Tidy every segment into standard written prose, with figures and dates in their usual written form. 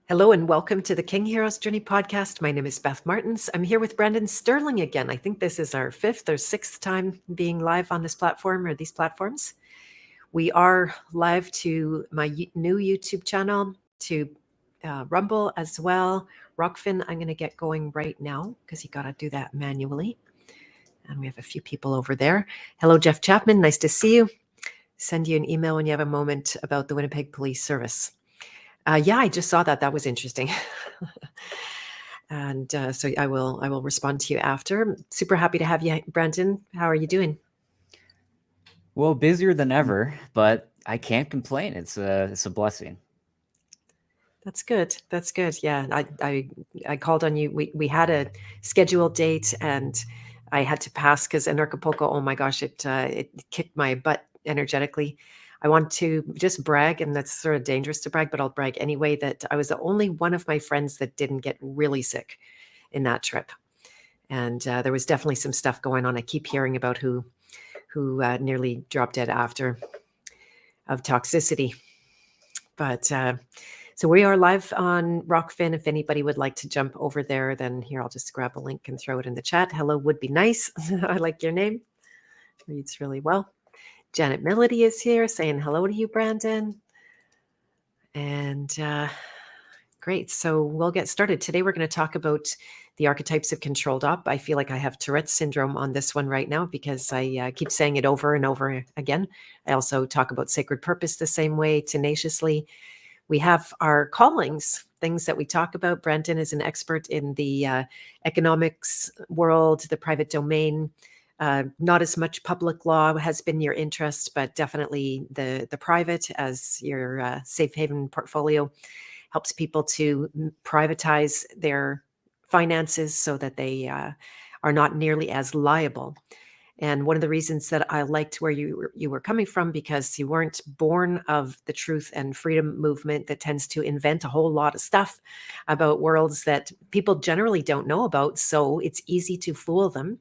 Hello and welcome to the King Heroes Journey podcast. My name is Beth Martins. I'm here with Brandon Sterling again. I think this is our fifth or sixth time being live on this platform or these platforms. We are live to my new YouTube channel, to Rumble as well. Rockfin, I'm going to get going right now because you got to do that manually. And we have a few people over there. Hello, Jeff Chapman. Nice to see you. Send you an email when you have a moment about the Winnipeg Police Service. Yeah, I just saw that. That was interesting. And so I will respond to you after. Super happy to have you, Brandon. How are you doing? Well, busier than ever, but I can't complain. It's a blessing. That's good. That's good. Yeah, I called on you. We had a scheduled date, and I had to pass because in Acapulco, oh my gosh, it kicked my butt energetically. I want to just brag, and that's sort of dangerous to brag, but I'll brag anyway, that I was the only one of my friends that didn't get really sick in that trip. And there was definitely some stuff going on. I keep hearing about who nearly dropped dead after of toxicity. But so we are live on Rockfin. If anybody would like to jump over there, then here I'll just grab a link and throw it in the chat. Hello would be nice. I like your name. Reads really well. Janet Melody is here saying hello to you, Brandon. And great. So we'll get started. Today we're going to talk about the archetypes of controlled op. I feel like I have Tourette's syndrome on this one right now because I keep saying it over and over again. I also talk about sacred purpose the same way, tenaciously. We have our callings, things that we talk about. Brandon is an expert in the economics world, the private domain. Not as much public law has been your interest, but definitely the private as your safe haven portfolio helps people to privatize their finances so that they are not nearly as liable. And one of the reasons that I liked where you were coming from, because you weren't born of the truth and freedom movement that tends to invent a whole lot of stuff about worlds that people generally don't know about. So it's easy to fool them.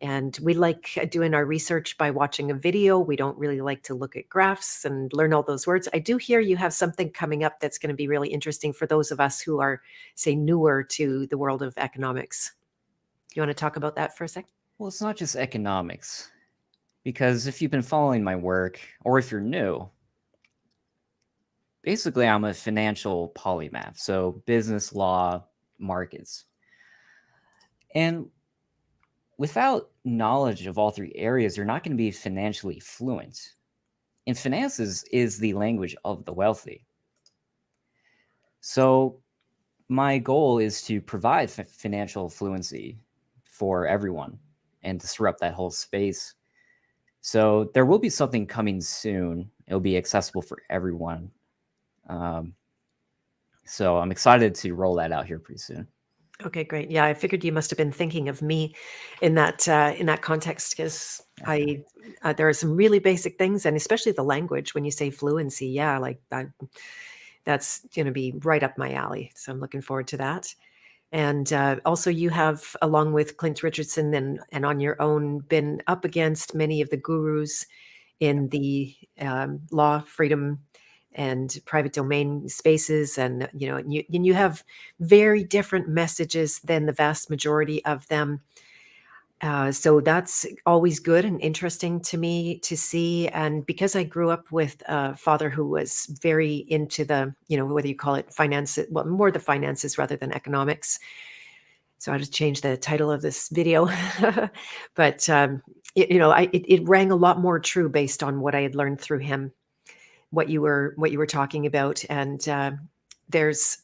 And we like doing our research by watching a video. We don't really like to look at graphs and learn all those words. I do hear you have something coming up that's going to be really interesting for those of us who are, say, newer to the world of economics. You want to talk about that for a sec? Well, it's not just economics, because if you've been following my work, or if you're new, basically I'm a financial polymath, so business, law, markets. And without knowledge of all three areas, you're not going to be financially fluent. And finances is the language of the wealthy. So my goal is to provide financial fluency for everyone and disrupt that whole space. So there will be something coming soon. It'll be accessible for everyone. So I'm excited to roll that out here pretty soon. Okay, great. Yeah, I figured you must have been thinking of me in that context, because there are some really basic things, and especially the language when you say fluency. Yeah, like that's going to be right up my alley. So I'm looking forward to that. And also, you have, along with Clint Richardson and on your own, been up against many of the gurus in the law, freedom, and private domain spaces, and you have very different messages than the vast majority of them. So that's always good and interesting to me to see. And because I grew up with a father who was very into the, whether you call it finance, well, more the finances rather than economics. So I just changed the title of this video, but it rang a lot more true based on what I had learned through him, what you were talking about. And there's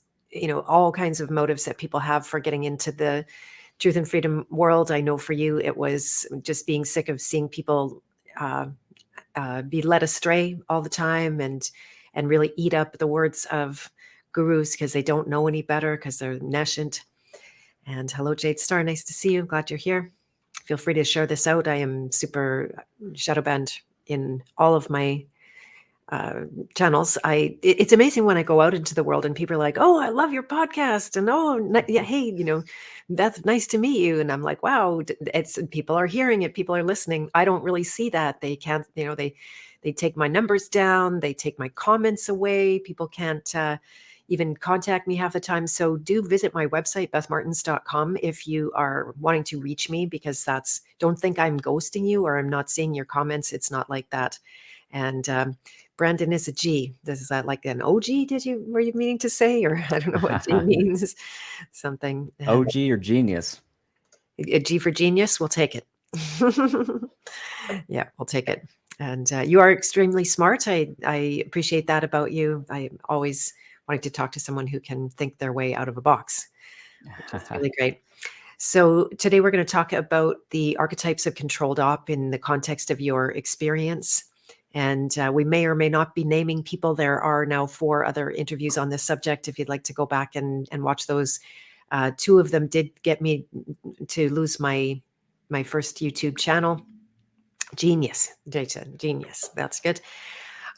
all kinds of motives that people have for getting into the truth and freedom world. I know for you it was just being sick of seeing people be led astray all the time and really eat up the words of gurus because they don't know any better, because they're nescient. And hello, Jade Star, nice to see you. I'm glad you're here. Feel free to share this out. I am super shadow banned in all of my channels. It's amazing when I go out into the world and people are like, "Oh, I love your podcast," and yeah, hey, that's nice to meet you. And I'm like, wow, it's people are hearing it, people are listening. I don't really see that. They can't, They take my numbers down. They take my comments away. People can't even contact me half the time. So do visit my website, bethmartins.com, if you are wanting to reach me, because don't think I'm ghosting you or I'm not seeing your comments. It's not like that. And Brandon is a G. Is that like an OG? Were you meaning to say? Or I don't know what G means. Something. OG or genius? A G for genius. We'll take it. Yeah, we'll take it. And you are extremely smart. I appreciate that about you. I always wanting to talk to someone who can think their way out of a box, which is really great. So today we're going to talk about the archetypes of controlled op in the context of your experience. And we may or may not be naming people. There are now 4 other interviews on this subject. If you'd like to go back and watch those, 2 of them did get me to lose my first YouTube channel. Genius, Jason, genius. That's good.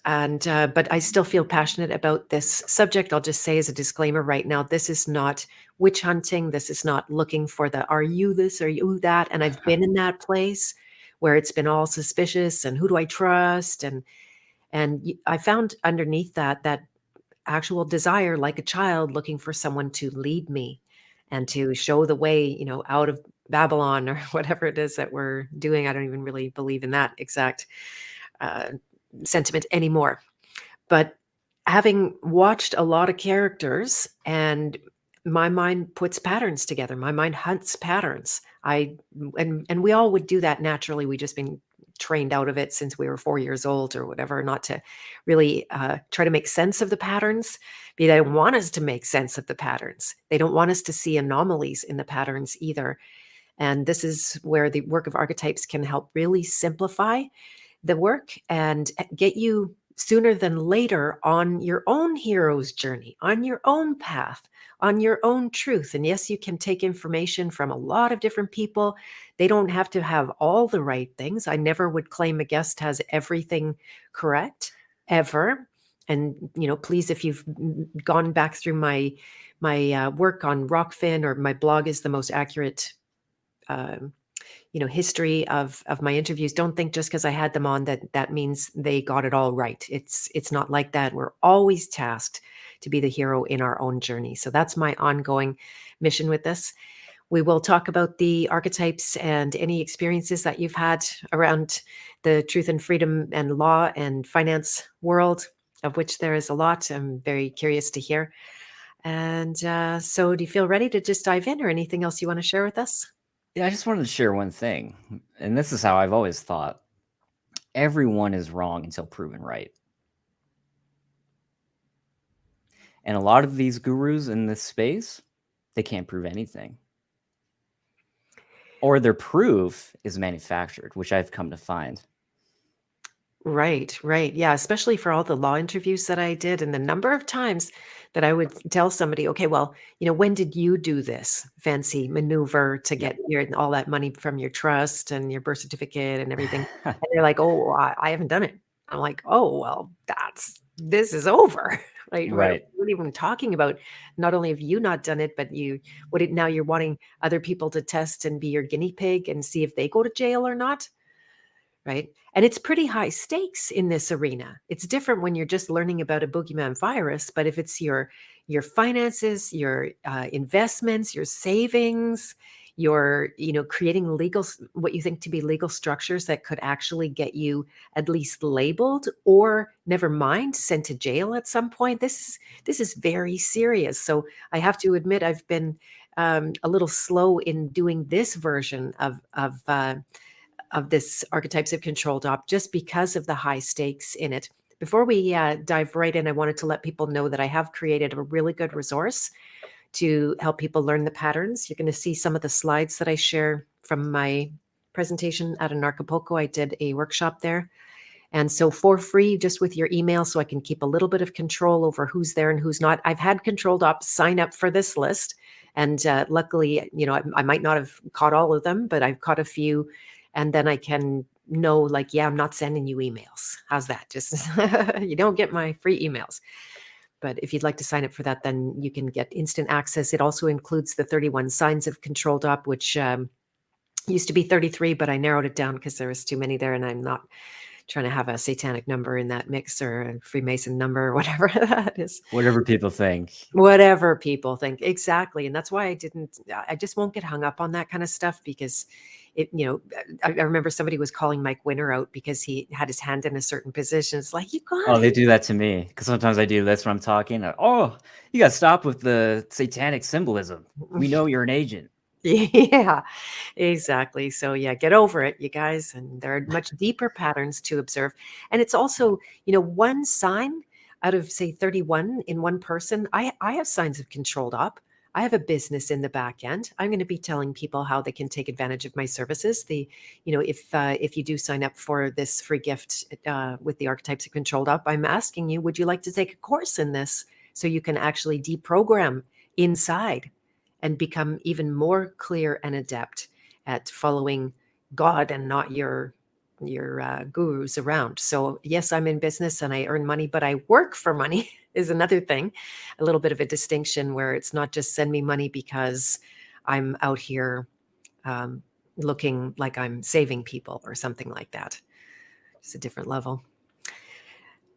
And but I still feel passionate about this subject. I'll just say as a disclaimer right now, this is not witch hunting. This is not looking for the are you this, are you that? And I've been in that place where it's been all suspicious and who do I trust? And I found underneath that actual desire, like a child looking for someone to lead me and to show the way, out of Babylon or whatever it is that we're doing. I don't even really believe in that exact sentiment anymore. But having watched a lot of characters, and my mind puts patterns together. My mind hunts patterns. And we all would do that naturally. We just been trained out of it since we were 4 years old or whatever, not to really try to make sense of the patterns. They don't want us to make sense of the patterns. They don't want us to see anomalies in the patterns either. And this is where the work of archetypes can help really simplify the work and get you sooner than later on your own hero's journey, on your own path, on your own truth. And yes, you can take information from a lot of different people. They don't have to have all the right things. I never would claim a guest has everything correct, ever. And, please, if you've gone back through my work on Rockfin, or my blog is the most accurate history of my interviews, don't think just because I had them on that means they got it all right. It's not like that. We're always tasked to be the hero in our own journey. So that's my ongoing mission with this. We will talk about the archetypes and any experiences that you've had around the truth and freedom and law and finance world, of which there is a lot. I'm very curious to hear. And so do you feel ready to just dive in, or anything else you want to share with us? Yeah, I just wanted to share one thing, and this is how I've always thought. Everyone is wrong until proven right. And a lot of these gurus in this space, they can't prove anything. Or their proof is manufactured, which I've come to find. Right, right. Yeah, especially for all the law interviews that I did, and the number of times that I would tell somebody, okay, well, when did you do this fancy maneuver to Yep. get all that money from your trust and your birth certificate and everything? And they're like, oh, I haven't done it. I'm like, oh, well, this is over. Right. Right. What are you even talking about? Not only have you not done it, but now you're wanting other people to test and be your guinea pig and see if they go to jail or not. Right. And it's pretty high stakes in this arena. It's different when you're just learning about a boogeyman virus, but if it's your finances, your investments, your savings, your creating what you think to be legal structures that could actually get you at least labeled, or never mind sent to jail at some point, this is very serious. So I have to admit, I've been a little slow in doing this version of this archetypes of controlled op, just because of the high stakes in it. Before we dive right in, I wanted to let people know that I have created a really good resource to help people learn the patterns. You're going to see some of the slides that I share from my presentation at Anarchapulco. I did a workshop there. And so for free, just with your email, so I can keep a little bit of control over who's there and who's not. I've had controlled ops sign up for this list. And luckily, I might not have caught all of them, but I've caught a few. And then I can know, like, yeah, I'm not sending you emails. How's that? Just, you don't get my free emails. But if you'd like to sign up for that, then you can get instant access. It also includes the 31 signs of controlled op, which used to be 33, but I narrowed it down because there was too many there, and I'm not trying to have a satanic number in that mix or a Freemason number or whatever that is. Whatever people think. Whatever people think. Exactly. And that's why I just won't get hung up on that kind of stuff because I remember somebody was calling Mike Winter out because he had his hand in a certain position. It's like, you got Oh, they it. do that to me because sometimes I do this when I'm talking. Oh, you got to stop with the satanic symbolism. We know you're an agent. Yeah, exactly. So yeah, get over it, you guys. And there are much deeper patterns to observe. And it's also, one sign out of say 31 in one person. I have signs of controlled op. I have a business in the back end. I'm going to be telling people how they can take advantage of my services. If you do sign up for this free gift with the archetypes of controlled op, I'm asking you, would you like to take a course in this so you can actually deprogram inside and become even more clear and adept at following God and not your gurus around. So yes, I'm in business and I earn money, but I work for money is another thing. A little bit of a distinction where it's not just send me money because I'm out here looking like I'm saving people or something like that. It's a different level,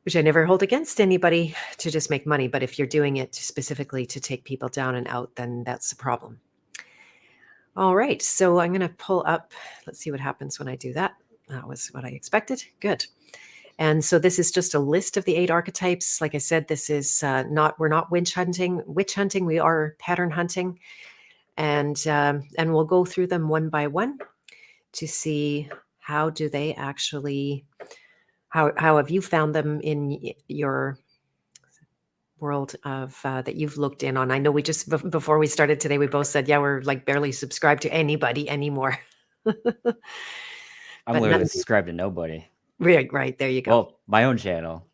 which I never hold against anybody to just make money. But if you're doing it specifically to take people down and out, then that's a problem. All right, so I'm going to pull up. Let's see what happens when I do that. That was what I expected. Good. And so this is just a list of the 8 archetypes. Like I said, this is we're not witch hunting. We are pattern hunting, and we'll go through them one by one to see how do they actually. How have you found them in your world of that you've looked in on? I know we just before we started today, we both said, yeah, we're like barely subscribed to anybody anymore. I'm But literally none, subscribed to nobody. right, there you go. Well, my own channel.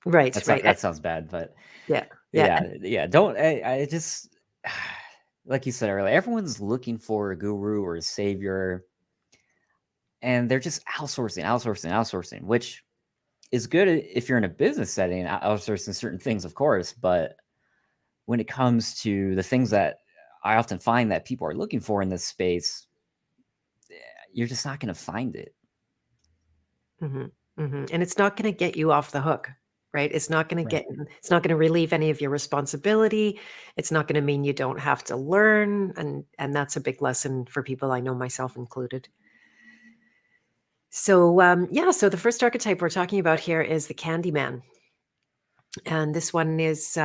Right, That sounds bad, but yeah, yeah. yeah. Don't I just like you said earlier, everyone's looking for a guru or a savior, and they're just outsourcing, which is good if you're in a business setting, outsourcing certain things, of course. But when it comes to the things that I often find that people are looking for in this space, you're just not going to find it. And it's not going to get you off the hook, right? It's not going to it's not going to relieve any of your responsibility. It's not going to mean you don't have to learn. And that's a big lesson for people, I know, myself included. So, so the first archetype we're talking about here is the candyman. And this one is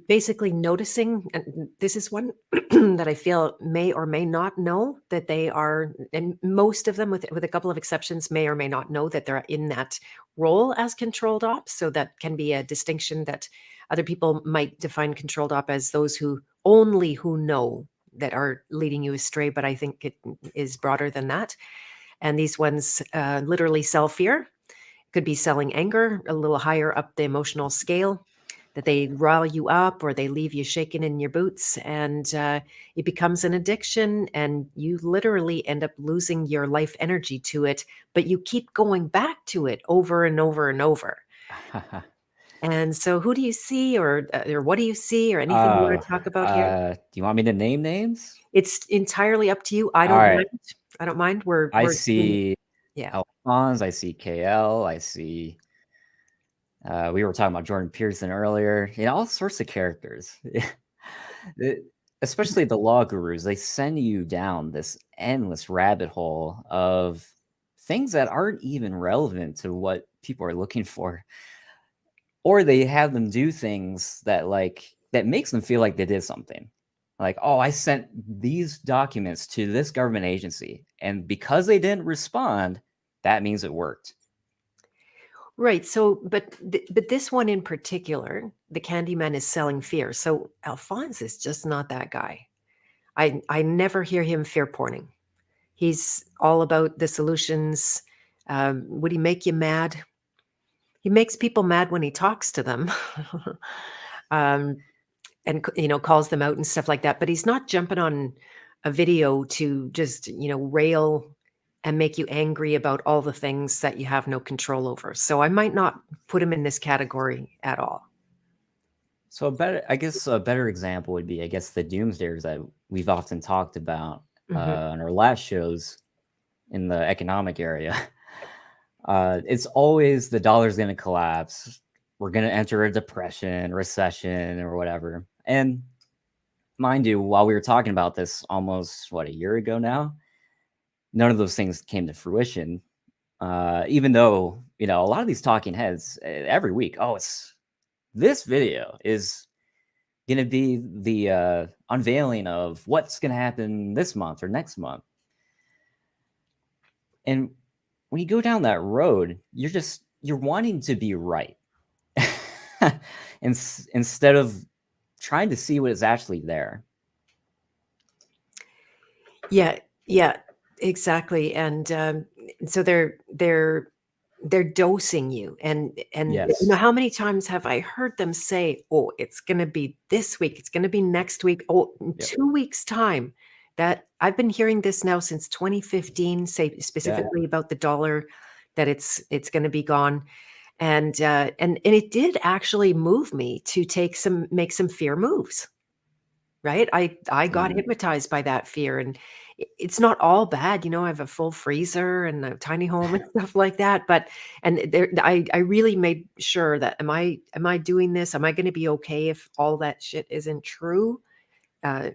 basically noticing, and this is one that I feel may or may not know that they are, and most of them, with a couple of exceptions, may or may not know that they're in that role as controlled op. So that can be a distinction that other people might define controlled op as those who know that are leading you astray. But I think it is broader than that. And these ones literally sell fear. Could be selling anger a little higher up the emotional scale, that they rile you up or they leave you shaking in your boots, and it becomes an addiction, and you literally end up losing your life energy to it, but you keep going back to it over and over and over. And so who do you see, or what do you see, or anything you want to talk about here? Do you want me to name names? It's entirely up to you. I All don't right. mind. I don't mind. I see Yeah. Alphonse, I see KL, I see we were talking about Jordan Peterson earlier. All sorts of characters. Especially the law gurus, they send you down this endless rabbit hole of things that aren't even relevant to what people are looking for. Or they have them do things that makes them feel like they did something. Like, oh, I sent these documents to this government agency, and because they didn't respond, that means it worked. Right. So, but this one in particular, the Candyman is selling fear. So Alphonse is just not that guy. I never hear him fear porning. He's all about the solutions. Would he make you mad? He makes people mad when he talks to them, and calls them out and stuff like that. But he's not jumping on a video to just rail and make you angry about all the things that you have no control over. So I might not put him in this category at all. So a better example would be, the doomsdayers that we've often talked about on our last shows in the economic area. It's always the dollar's going to collapse. We're going to enter a depression, recession, or whatever. And mind you, while we were talking about this almost, what, a year ago now, none of those things came to fruition. Even though, a lot of these talking heads every week, oh, this video is going to be the unveiling of what's going to happen this month or next month. And when you go down that road, you're wanting to be right. Instead of trying to see what is actually there. Yeah, yeah, exactly. And so they're dosing you, and Yes. how many times have I heard them say, "Oh, it's going to be this week. It's going to be next week. Oh, in Yep. 2 weeks' time." That I've been hearing this now since 2015. Say specifically about the dollar, that it's going to be gone, and it did actually move me to make some fear moves. Right? I got hypnotized by that fear, and it's not all bad, I have a full freezer and a tiny home and stuff like that, but and there I really made sure that am I doing this? Am I gonna be okay if all that shit isn't true? Uh,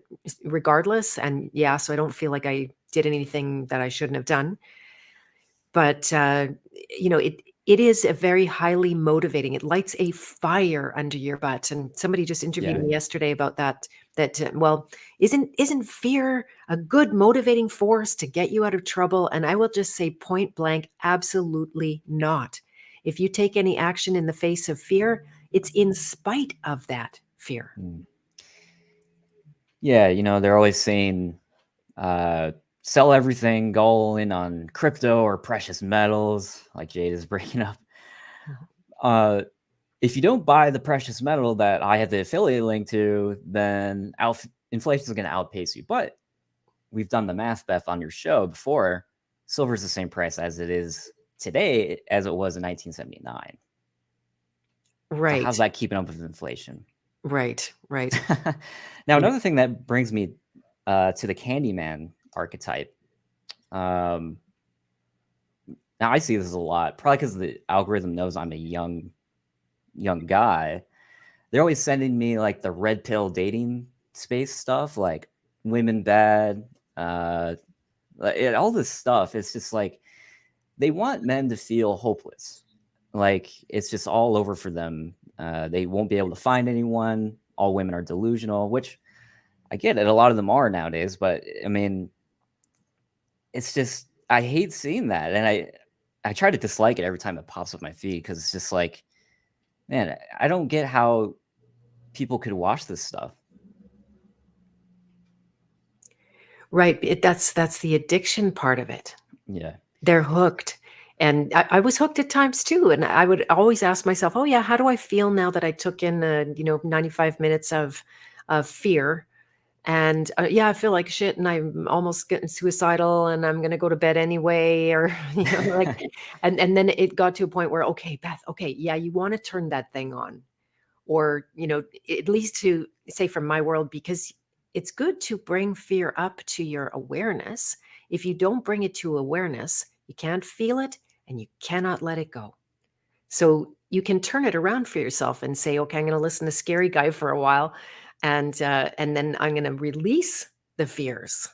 Regardless, and yeah, so I don't feel like I did anything that I shouldn't have done. But, it is a very highly motivating, it lights a fire under your butt, and somebody just interviewed Yeah. me yesterday about well, isn't fear a good motivating force to get you out of trouble? And I will just say point blank, absolutely not. If you take any action in the face of fear, it's in spite of that fear. Mm. Yeah, they're always saying, sell everything, go all in on crypto or precious metals, like Jade is bringing up. Mhm. Uh, if you don't buy the precious metal that I have the affiliate link to, then inflation is going to outpace you. But we've done the math, Beth, on your show before. Silver is the same price as it is today as it was in 1979. So Right, how's that keeping up with inflation? right, right. Now, Yeah. another thing that brings me to the candyman archetype. Now, I see this a lot, probably because the algorithm knows I'm a young guy. They're always sending me like the red pill dating space stuff, like women bad, all this stuff. It's just like they want men to feel hopeless, like it's just all over for them. They won't be able to find anyone. All women are delusional, which I get it. A lot of them are nowadays, but I mean, it's just I hate seeing that, and I try to dislike it every time it pops up my feed because it's just like, man, I don't get how people could watch this stuff. Right, that's the addiction part of it. Yeah. They're hooked. And I was hooked at times too. And I would always ask myself, oh yeah, how do I feel now that I took in 95 minutes of fear? And yeah, I feel like shit, and I'm almost getting suicidal, and I'm gonna go to bed anyway, or like, and then it got to a point where, okay, Beth, okay, yeah, you want to turn that thing on, or at least to say from my world, because it's good to bring fear up to your awareness. If you don't bring it to awareness, you can't feel it and you cannot let it go. So you can turn it around for yourself and say, okay, I'm going to listen to Scary Guy for a while, and then I'm going to release the fears,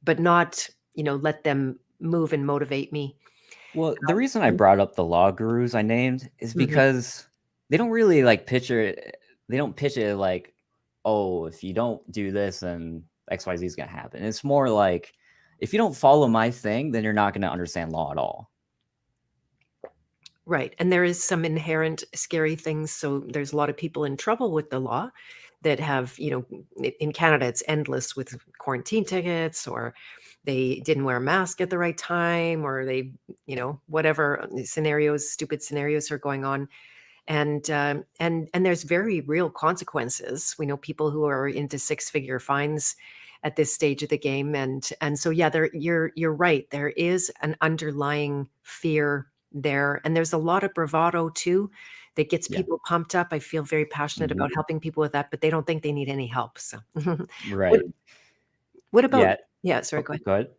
but not let them move and motivate me. Well, the reason I brought up the law gurus I named is Mhm. because they don't really like picture it. They don't pitch it like, oh, if you don't do this, then XYZ is going to happen. It's more like, if you don't follow my thing, then you're not going to understand law at all. Right. And there is some inherent scary things. So there's a lot of people in trouble with the law that have, in Canada, it's endless with quarantine tickets, or they didn't wear a mask at the right time, or they, whatever scenarios, stupid scenarios are going on. And there's very real consequences. We know people who are into six-figure fines at this stage of the game. And so yeah, you're right. There is an underlying fear there. And there's a lot of bravado too that gets Yeah. people pumped up. I feel very passionate Mhm. about helping people with that, but they don't think they need any help. So what Right. what about Yeah. yeah, sorry, Oh, go ahead. go ahead.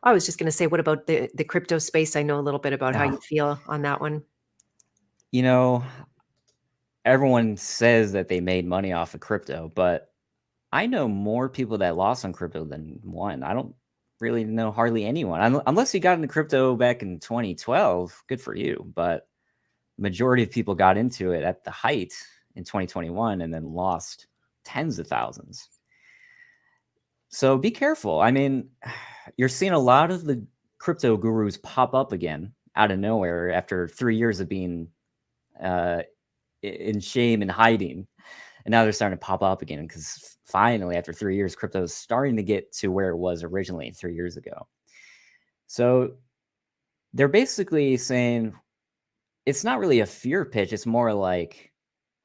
I was just going to say, what about the crypto space? I know a little bit about how you Oh, feel on that one. you know, everyone says that they made money off of crypto, but I know more people that lost on crypto than won. I don't really know hardly anyone, unless you got into crypto back in 2012. Good for you, but majority of people got into it at the height in 2021 and then lost tens of thousands. So be careful. I mean, you're seeing a lot of the crypto gurus pop up again out of nowhere after 3 years of being uh, in shame and hiding. And now they're starting to pop up again because finally, after 3 years, crypto is starting to get to where it was originally 3 years ago. So they're basically saying it's not really a fear pitch. It's more like,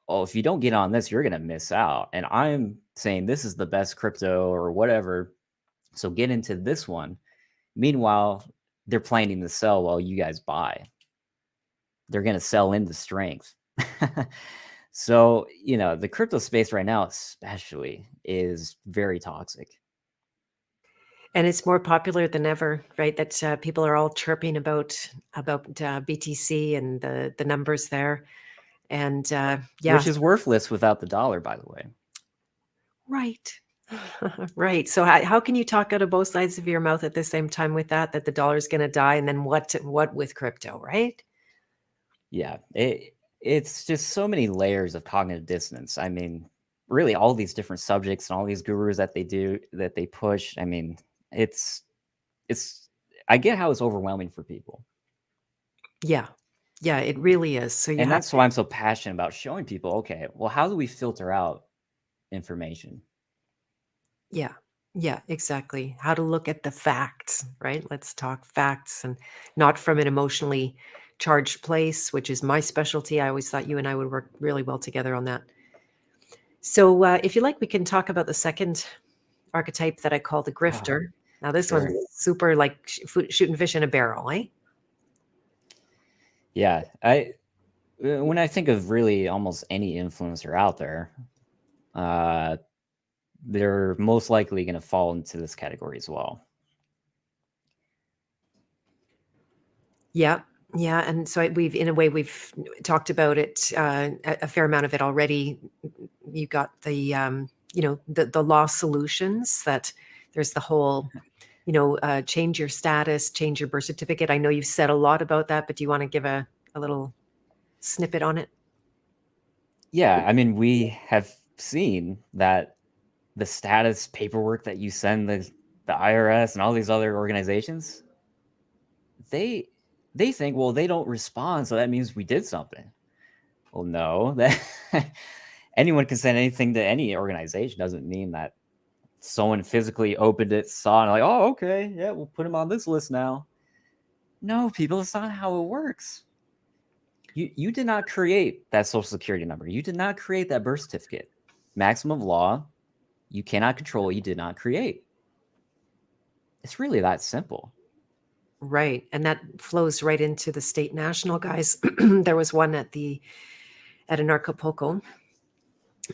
oh, if you don't get on this, you're going to miss out. And I'm saying this is the best crypto or whatever. So get into this one. Meanwhile, they're planning to sell while you guys buy. They're going to sell into strength. So, the crypto space right now, especially, is very toxic. And it's more popular than ever, right? That people are all chirping about BTC and the numbers there. And yeah, Which is worthless without the dollar, by the way. right. Right. So how can you talk out of both sides of your mouth at the same time with that the dollar's going to die, and then what with crypto, right? Yeah, it's just so many layers of cognitive dissonance. I mean, really, all these different subjects and all these gurus that they push. I mean, it's it's. I get how it's overwhelming for people, Yeah. Yeah, it really is. So you and have that's to, why I'm so passionate about showing people. Okay, well, how do we filter out information? yeah. Yeah, exactly. How to look at the facts, right? Let's talk facts and not from an emotionally charged place, which is my specialty. I always thought you and I would work really well together on that. So, if you like, we can talk about the second archetype that I call the Oh, grifter. Now, this one's sure. super like shooting fish in a barrel, eh? Yeah, I when I think of really almost any influencer out there, uh, they're most likely going to fall into this category as well. Yeah, yeah, and so we've, in a way, we've talked about it a fair amount of it already. You got the law solutions that there's the whole change your status, change your birth certificate. I know you've said a lot about that, but do you want to give a little snippet on it? Yeah, I mean, we have seen that the status paperwork that you send the IRS and all these other organizations, they they think, well, they don't respond, so that means we did something. Well, no, that anyone can send anything to any organization doesn't mean that someone physically opened it, saw, and like, oh, okay, yeah, we'll put him on this list now. No, people, that's not how it works. You did not create that social security number. You did not create that birth certificate. Maximum law, you cannot control what you did not create. It's really that simple. Right, and that flows right into the state national guys. There was one at an Acapulco,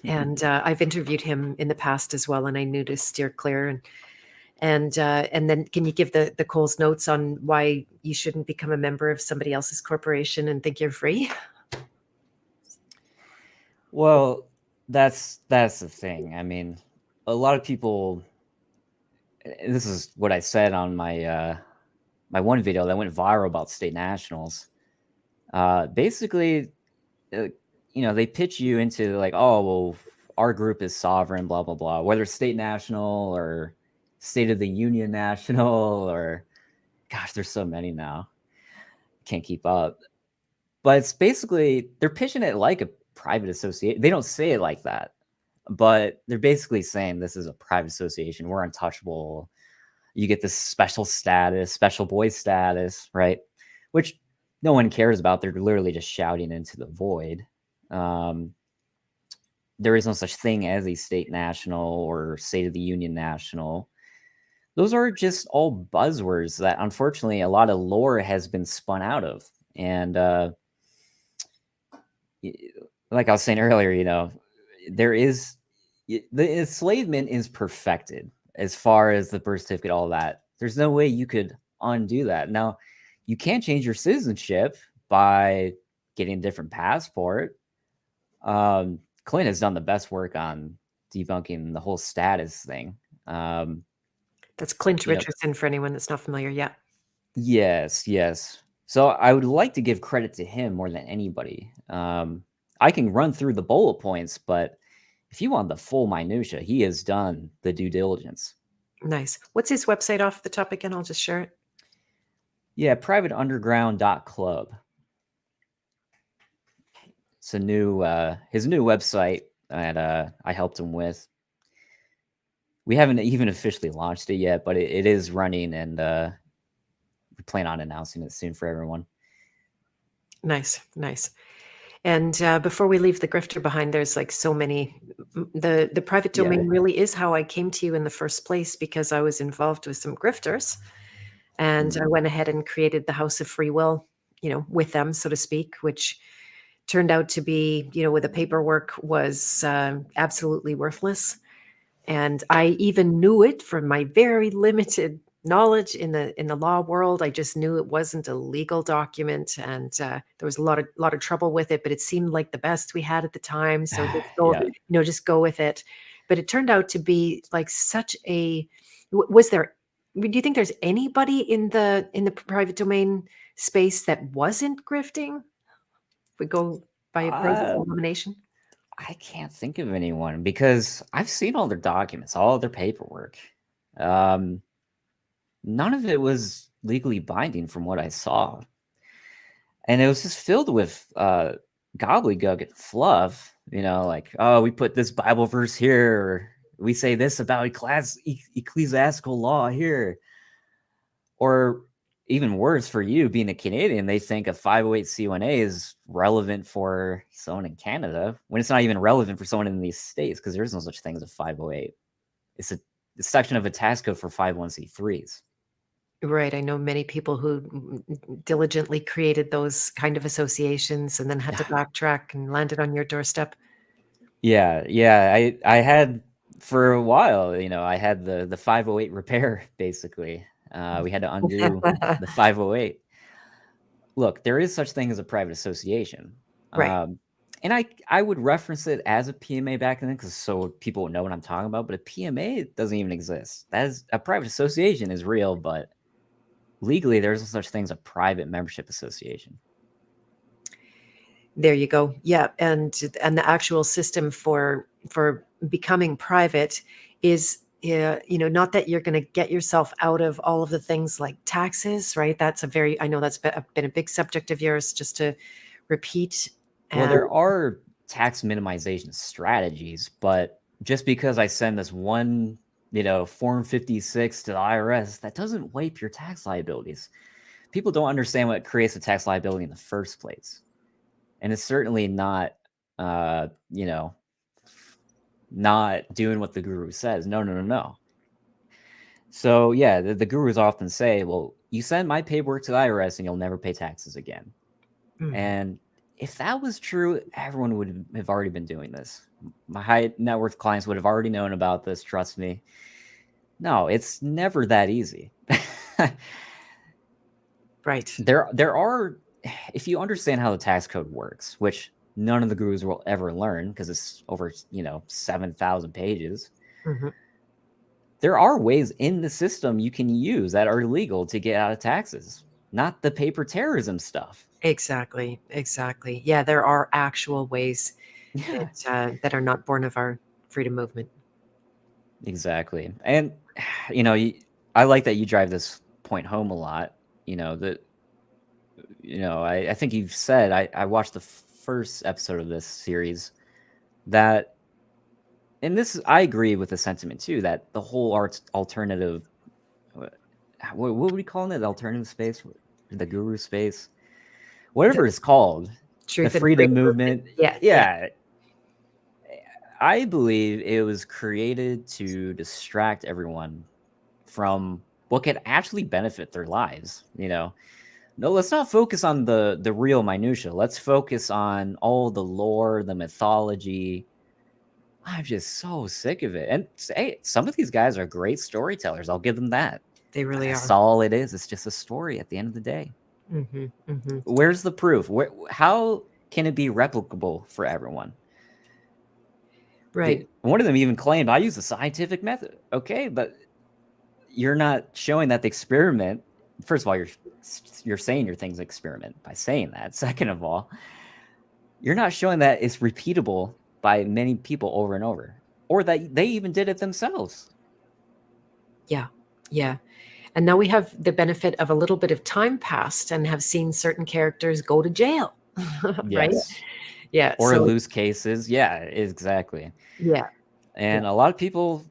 Mhm. and I've interviewed him in the past as well, and I knew to steer clear. And then, can you give the Cole's notes on why you shouldn't become a member of somebody else's corporation and think you're free? Well, that's the thing. I mean, a lot of people. This is what I said on my one video that went viral about state nationals. Basically, uh, they pitch you into like, oh, well, our group is sovereign, blah blah blah. Whether state national or State of the Union national or gosh, there's so many now. Can't keep up. But it's basically they're pitching it like a private association. They don't say it like that, but they're basically saying this is a private association. We're untouchable. You get this special status, special boy status, right? Which no one cares about. They're literally just shouting into the void. Um, there is no such thing as a state national or State of the Union national. Those are just all buzzwords that unfortunately a lot of lore has been spun out of. And like I was saying earlier, there is the enslavement is perfected as far as the birth certificate, all that. There's no way you could undo that. Now, you can change your citizenship by getting a different passport. Clint has done the best work on debunking the whole status thing. That's Clint You know, Richardson for anyone that's not familiar. Yeah. yes, yes. So I would like to give credit to him more than anybody. I can run through the bullet points, but if you want the full minutia, he has done the due diligence. Nice. What's his website off the top again? I'll just share it. Yeah, privateunderground.club. It's a new his new website that I helped him with. We haven't even officially launched it yet, but it is running, and we plan on announcing it soon for everyone. Nice, nice. And before we leave the grifter behind, there's like so many. The private Yeah. domain really is how I came to you in the first place because I was involved with some grifters, and I went ahead and created the House of Free Will, with them, so to speak, which turned out to be, with the paperwork was absolutely worthless. And I even knew it from my very limited knowledge in the law world. I just knew it wasn't a legal document, and there was a lot of trouble with it. But it seemed like the best we had at the time, so Yeah. just go with it. But it turned out to be like such a. Was there? Do you think there's anybody in the private domain space that wasn't grifting? We go by a process Uh, of elimination. I can't think of anyone because I've seen all their documents, all their paperwork. None of it was legally binding from what I saw. And it was just filled with gobbledygook and fluff, like, oh, we put this Bible verse here, or we say this about ecclesiastical law here. Or even worse for you being a Canadian, they think a 508c1a is relevant for someone in Canada when it's not even relevant for someone in these states because there is no such thing as a 508. It's a section of a tax code for 501c3s. Right. I know many people who diligently created those kind of associations and then had to backtrack and landed on your doorstep. Yeah. I had for a while, I had the 508 repair basically. We had to undo the 508. Look, there is such thing as a private association. Right. And I would reference it as a PMA back then because so people would know what I'm talking about. But a PMA doesn't even exist. That is a private association is real, but legally there's no such thing as a private membership association. There you go. Yeah, and the actual system for becoming private is not that you're going to get yourself out of all of the things like taxes, right? That's I know that's been a big subject of yours, just to repeat. Well, And there are tax minimization strategies, but just because I send this one, Form 56 to the IRS, that doesn't wipe your tax liabilities. People don't understand what creates a tax liability in the first place. And it's certainly not, not doing what the guru says. No. So, yeah, the gurus often say, well, you send my paperwork to the IRS and you'll never pay taxes again. And if that was true, everyone would have already been doing this. My high net worth clients would have already known about this. Trust me. No, it's never that easy. right. There are, if you understand how the tax code works, which none of the gurus will ever learn because it's over, 7,000 pages. Mhm. There are ways in the system you can use that are legal to get out of taxes, not the paper terrorism stuff. Exactly. Exactly. Yeah, there are actual ways Yeah, that are not born of our freedom movement. exactly. And, I like that you drive this point home a lot. That, I think you've said, I watched the first episode of this series that, and this, I agree with the sentiment too, that the whole arts alternative, what would we call it? The alternative space, the guru space, The whatever it's called, the truth and freedom freedom movement. movement. Yeah. Yeah. Yeah, I believe it was created to distract everyone from what could actually benefit their lives. No, let's not focus on the real minutia. Let's focus on all the lore, the mythology. I'm just so sick of it. And hey, some of these guys are great storytellers. I'll give them that. They But really that's are. all it is. It's just a story at the end of the day. Hmm. Hmm. Where's the proof? How can it be replicable for everyone? Right. One of them even claimed, I use a scientific method. Okay, but you're not showing that the experiment, first of all, you're saying your thing's an experiment by saying that. Second of all, you're not showing that it's repeatable by many people over and over, or that they even did it themselves. Yeah. Yeah. And now we have the benefit of a little bit of time passed and have seen certain characters go to jail. Right? Yes. Yeah. Or So, loose cases. Yeah, exactly. yeah. Yeah. And a lot of people,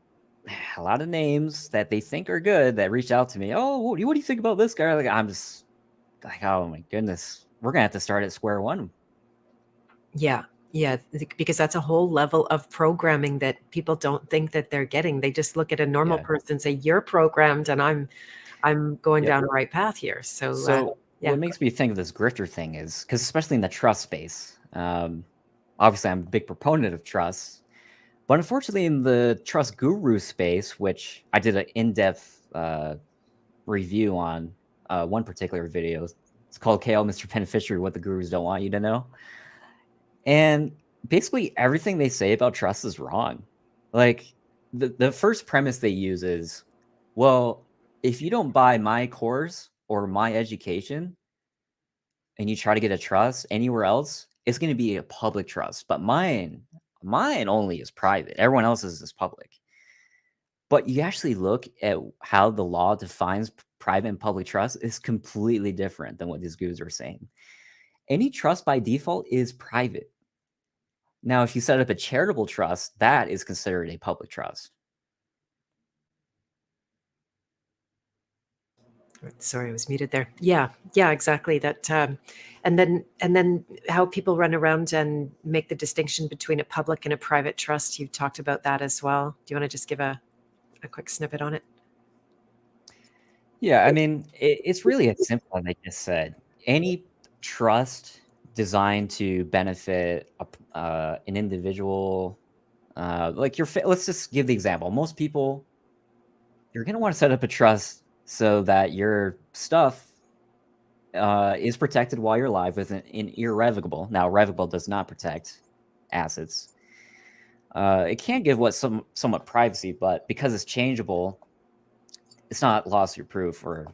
a lot of names that they think are good that reach out to me. Oh, what do you think about this guy? Like, I'm just like, oh my goodness, we're gonna have to start at square one. Yeah. Yeah. Because that's a whole level of programming that people don't think that they're getting. They just look at a normal Yeah. person and say, you're programmed and I'm going Yep. down the right path here. So, So yeah. what makes me think of this grifter thing is because especially in the trust space, obviously I'm a big proponent of trust, but unfortunately in the trust guru space, which I did an in-depth review on one particular video. It's called KL Mr. Beneficiary, What the Gurus Don't Want You to Know. And basically everything they say about trust is wrong. Like the first premise they use is, well, if you don't buy my course or my education and you try to get a trust anywhere else, it's going to be a public trust. But mine only is private. Everyone else's is public. But you actually look at how the law defines private and public trust is completely different than what these gurus are saying. Any trust by default is private. Now, if you set up a charitable trust, that is considered a public trust. Sorry, I was muted there. Yeah, yeah, exactly. That, and then how people run around and make the distinction between a public and a private trust. You talked about that as well. Do you want to just give a quick snippet on it? Yeah, I mean, it's really as simple as I just said. Any trust designed to benefit an individual, like let's just give the example. Most people, you're going to want to set up a trust so that your stuff is protected while you're alive with an irrevocable. Now, revocable does not protect assets. It can give somewhat privacy, but because it's changeable, it's not loss of proof or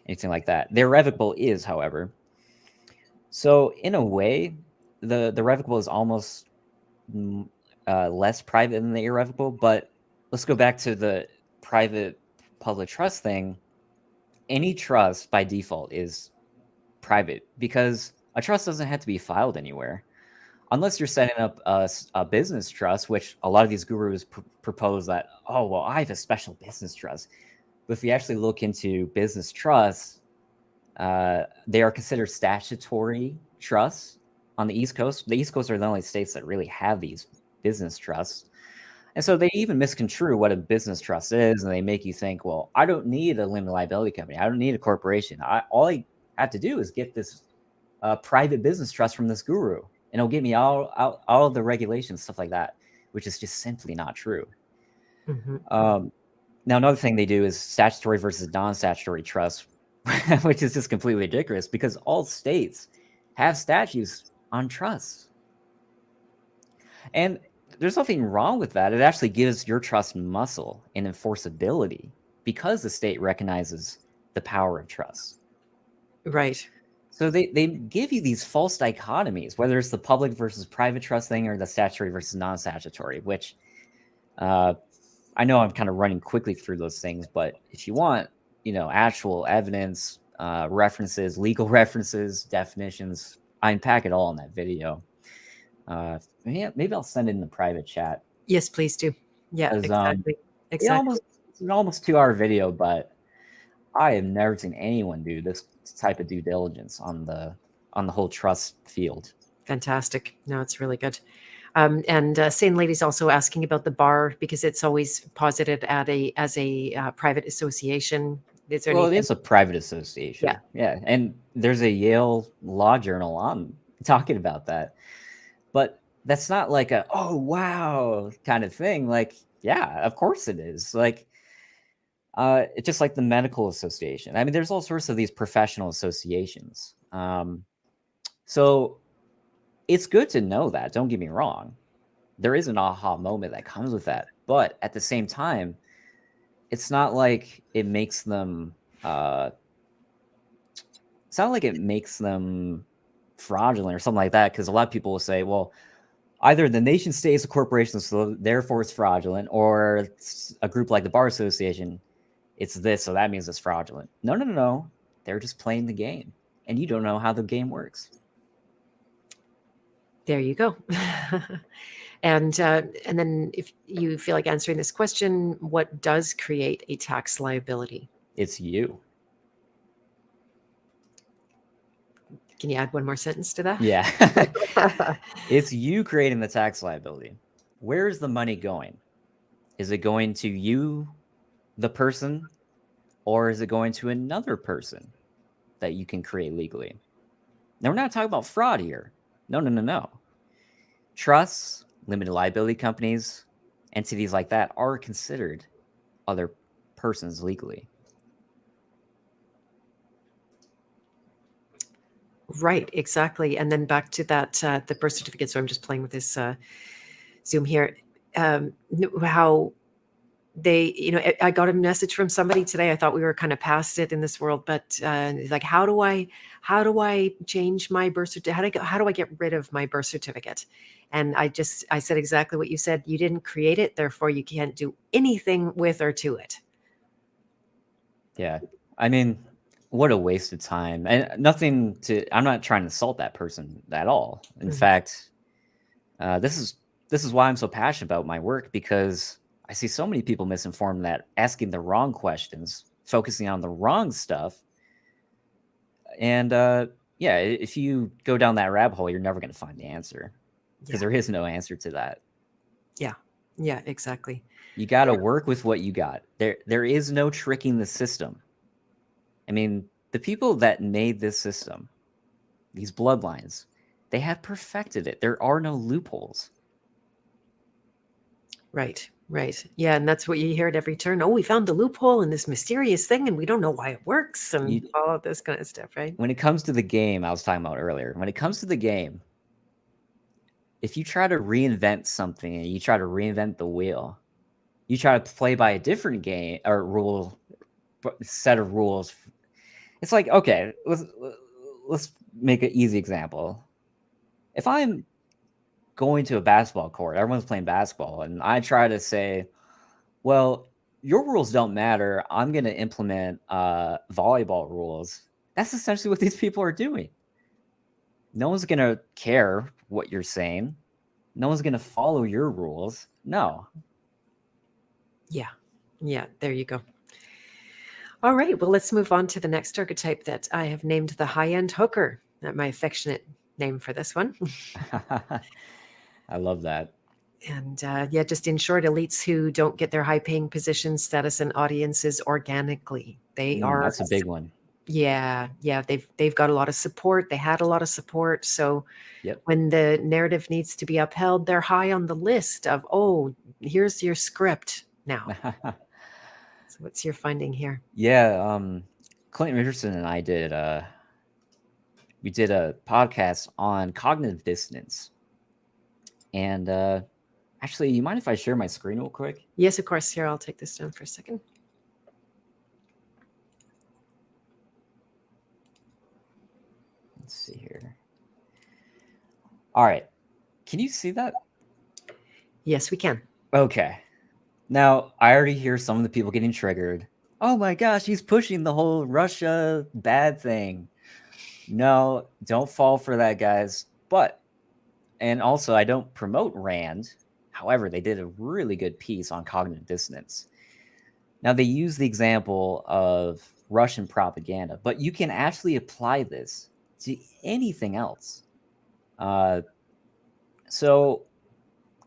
anything like that. The irrevocable is, however. So in a way, the revocable is almost less private than the irrevocable. But let's go back to the private public trust thing. Any trust by default is private because a trust doesn't have to be filed anywhere unless you're setting up a business trust, which a lot of these gurus propose that, oh, well, I have a special business trust. But if you actually look into business trusts, they are considered statutory trusts on the East Coast. The East Coast are the only states that really have these business trusts. And so they even misconstrue what a business trust is, and they make you think, well, I don't need a limited liability company. I don't need a corporation. All I have to do is get this private business trust from this guru, and it'll get me all of the regulations, stuff like that, which is just simply not true. Mm-hmm. Now, another thing they do is statutory versus non-statutory trust, which is just completely ridiculous because all states have statutes on trusts. And there's nothing wrong with that. It actually gives your trust muscle and enforceability because the state recognizes the power of trust. Right. So they give you these false dichotomies, whether it's the public versus private trust thing or the statutory versus non-statutory, which I know I'm kind of running quickly through those things, but if you want, actual evidence, references, legal references, definitions, I unpack it all in that video. Maybe I'll send it in the private chat Yes, please do. Yeah, because exactly. it Exactly. it's an almost 2-hour video, but I have never seen anyone do this type of due diligence on the whole trust field. Fantastic. No, it's really good. And Sane Lady's also asking about the bar because it's always posited as a private association. Is there Well, it anything? is a private Yeah. association. Yeah. And there's a Yale law journal on talking about that. But that's not like a, oh, wow kind of thing. Like, yeah, of course it is. Like, It's just like the medical association. I mean, there's all sorts of these professional associations. So it's good to know that. Don't get me wrong. There is an aha moment that comes with that. But at the same time, it's not like it makes them fraudulent or something like that, because a lot of people will say, well, either the nation state is a corporation, so therefore it's fraudulent, or it's a group like the Bar Association, it's this, so that means it's fraudulent. No. They're just playing the game, and you don't know how the game works. There you go. And then if you feel like answering this question, what does create a tax liability? It's you. Can you add one more sentence to that? Yeah. It's you creating the tax liability. Where's the money going? Is it going to you, the person, or is it going to another person that you can create legally? Now, we're not talking about fraud here. No. Trusts, limited liability companies, entities like that are considered other persons legally. Right, exactly. And then back to that, the birth certificate. So I'm just playing with this Zoom here. How they, I got a message from somebody today. I thought we were kind of past it in this world, but like, how do I change my birth certificate? How do I get rid of my birth certificate? And I said exactly what you said. You didn't create it, therefore you can't do anything with or to it. Yeah. I mean, what a waste of time. And I'm not trying to insult that person at all. In fact, this is why I'm so passionate about my work, because I see so many people misinformed, that asking the wrong questions, focusing on the wrong stuff. And if you go down that rabbit hole, you're never going to find the answer, because there is no answer to that. Yeah, exactly. You got to work with what you got. There is no tricking the system. I mean, the people that made this system, these bloodlines, they have perfected it. There are no loopholes. Right. Yeah, and that's what you hear at every turn. Oh, we found the loophole in this mysterious thing, and we don't know why it works, and all of this kind of stuff, right? When it comes to the game, I was talking about earlier, when it comes to the game, if you try to reinvent something and you try to reinvent the wheel, you try to play by a different game or set of rules. It's like, okay, let's make an easy example. If I'm going to a basketball court, everyone's playing basketball, and I try to say, well, your rules don't matter, I'm going to implement volleyball rules. That's essentially what these people are doing. No one's going to care what you're saying. No one's going to follow your rules. No. Yeah, there you go. All right, well, let's move on to the next archetype that I have named the high-end hooker. That's my affectionate name for this one. I love that. And just in short, elites who don't get their high-paying positions, status, and audiences organically. They are. That's a big one. Yeah. They've got a lot of support. They had a lot of support. So when the narrative needs to be upheld, they're high on the list of, oh, here's your script now. So what's your finding here? Yeah, Clinton Richardson and I did we did a podcast on cognitive dissonance. And actually, you mind if I share my screen real quick? Yes, of course. Here, I'll take this down for a second. Let's see here. All right. Can you see that? Yes, we can. Okay. Now, I already hear some of the people getting triggered. Oh my gosh, he's pushing the whole Russia bad thing. No, don't fall for that, guys. And also, I don't promote Rand. However, they did a really good piece on cognitive dissonance. Now, they use the example of Russian propaganda, but you can actually apply this to anything else. So,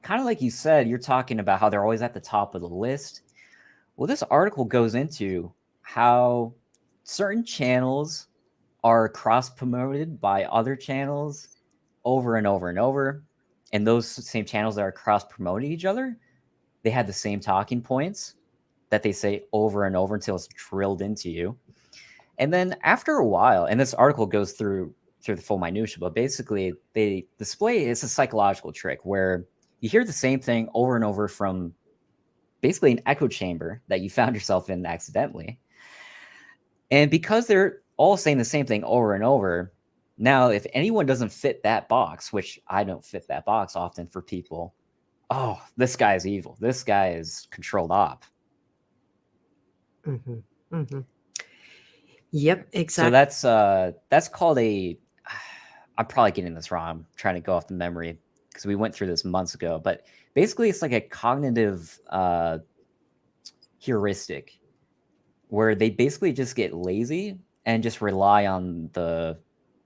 kind of like you said, you're talking about how they're always at the top of the list. Well, this article goes into how certain channels are cross-promoted by other channels over and over and over. And those same channels that are cross-promoting each other, they had the same talking points. that they say over and over until it's drilled into you. And then after a while, and this article goes through the full minutia, but basically they display it's a psychological trick where you hear the same thing over and over from basically an echo chamber that you found yourself in accidentally. And because they're all saying the same thing over and over, now if anyone doesn't fit that box, which I don't fit that box often for people, oh, this guy is evil. This guy is controlled op. Hmm. Hmm. Yep, So exactly. that's called a I'm probably getting this wrong. I'm trying to go off the memory because we went through this months ago, but basically it's like a cognitive heuristic where they basically just get lazy and just rely on the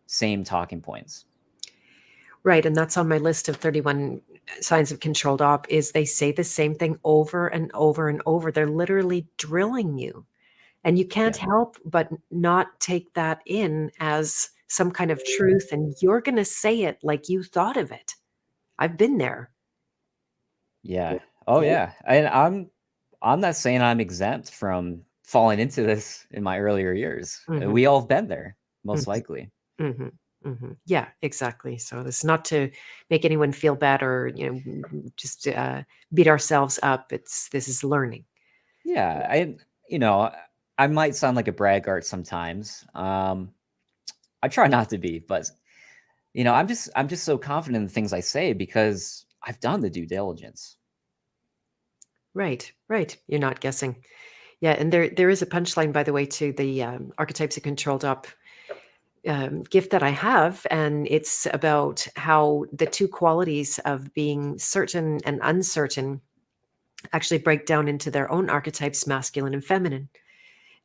same talking points. Right, and that's on my list of 31 signs of controlled op is they say the same thing over and over and over. They're literally drilling you. And you can't Yeah. help but not take that in as some kind of truth, and you're going to say it like you thought of it. I've been there. Yeah. Oh yeah. And I'm not saying I'm exempt from falling into this in my earlier years. Mhm, We all have been there, most mhm, likely. mhm, mhm. Yeah, exactly. So this is not to make anyone feel bad or, just beat ourselves up. This is learning. Yeah. You know, I might sound like a braggart sometimes. I try not to be, but I'm just so confident in the things I say because I've done the due diligence. Right, right. You're not guessing. Yeah, and there is a punchline, by the way, to the archetypes of controlled up gift that I have, and it's about how the two qualities of being certain and uncertain actually break down into their own archetypes, masculine and feminine.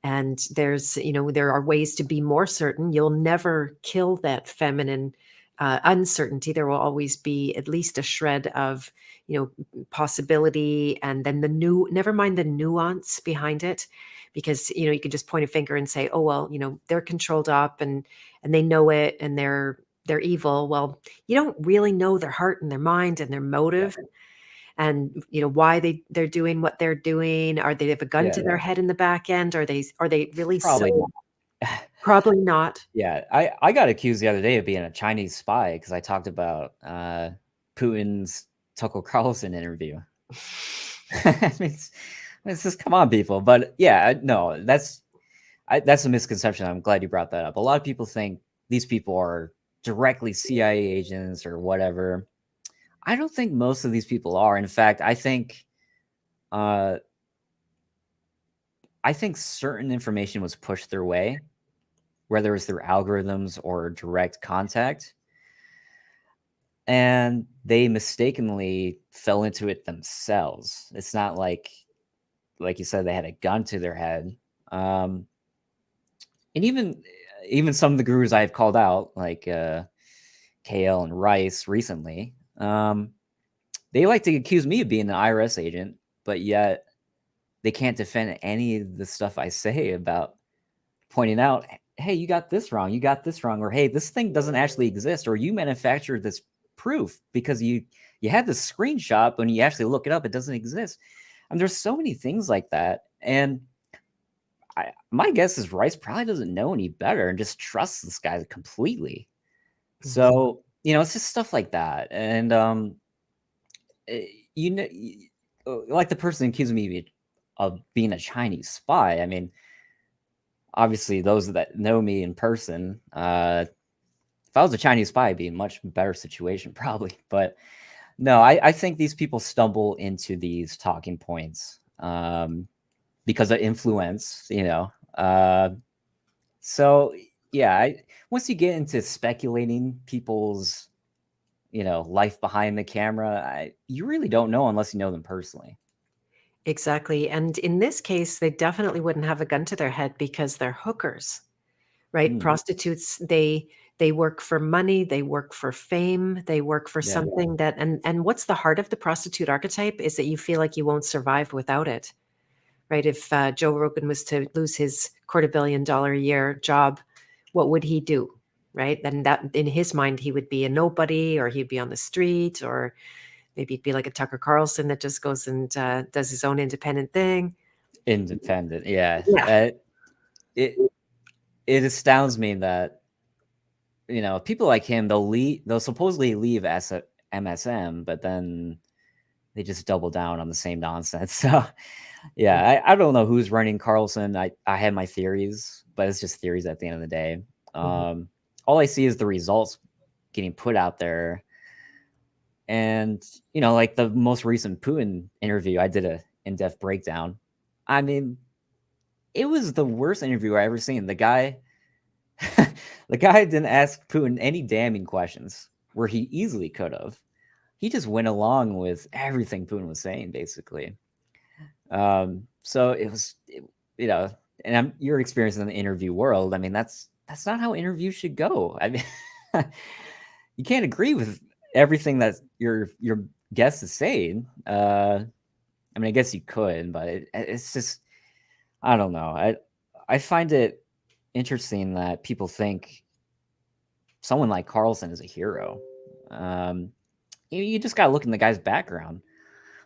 And there are ways to be more certain. You'll never kill that feminine uncertainty. There will always be at least a shred of, possibility, and then never mind the nuance behind it, because you can just point a finger and say, oh well, they're controlled up and they know it and they're evil. Well, you don't really know their heart and their mind and their Yeah. motive, and why they're doing what they're doing. Are they have a gun to Yeah. their head in the back end? Are they really so? Probably not. Probably not. Yeah. I got accused the other day of being a Chinese spy because I talked about Putin's Tucker Carlson interview. I mean, it's just come on, people. But yeah, no, that's a misconception. I'm glad you brought that up. A lot of people think these people are directly CIA agents or whatever. I don't think most of these people are. In fact, uh, I think certain information was pushed their way, whether it's through algorithms or direct contact, and they mistakenly fell into it themselves. It's not like you said, they had a gun to their head. And even some of the gurus I've called out, like KL and Rice recently, they like to accuse me of being an IRS agent, but yet they can't defend any of the stuff I say about pointing out, hey, you got this wrong, you got this wrong, or hey, this thing doesn't actually exist, or you manufactured this proof because you had this screenshot, but when you actually look it up, it doesn't exist. And there's so many things like that. And my guess is Rice probably doesn't know any better and just trusts this guy completely. Mhm. So, it's just stuff like that. And, you know, like the person accusing me of being a Chinese spy. I mean, obviously, those that know me in person, if I was a Chinese spy, it'd be a much better situation, probably. But no, I think these people stumble into these talking points because of influence. So yeah, once you get into speculating people's, life behind the camera, you really don't know unless you know them personally. Exactly. And in this case, they definitely wouldn't have a gun to their head because they're hookers, right? Mm, Prostitutes, they work for money, they work for fame, they work for yeah, something that, and what's the heart of the prostitute archetype is that you feel like you won't survive without it, right? If Joe Rogan was to lose his $250 million a year job, what would he do? Right. Then that in his mind, he would be a nobody, or he'd be on the street, or maybe he'd be like a Tucker Carlson that just goes and does his own independent thing. Independent. Yeah. Yeah. It it astounds me that people like him, they'll supposedly leave MSM, but then they just double down on the same nonsense. So yeah, I don't know who's running Carlson. I have my theories, but it's just theories at the end of the day. Mhm. All I see is the results getting put out there. And like the most recent Putin interview, I did a in-depth breakdown. I mean, it was the worst interview I ever seen. The guy the guy didn't ask Putin any damning questions where he easily could have. He just went along with everything Putin was saying, basically. So it was, you know, and your experience in the interview world. I mean, that's not how interviews should go. I mean, you can't agree with everything that your guest is saying. I mean, I guess you could, but it's just, I don't know. I find it interesting that people think someone like Carlson is a hero. Um, you just gotta look in the guy's background.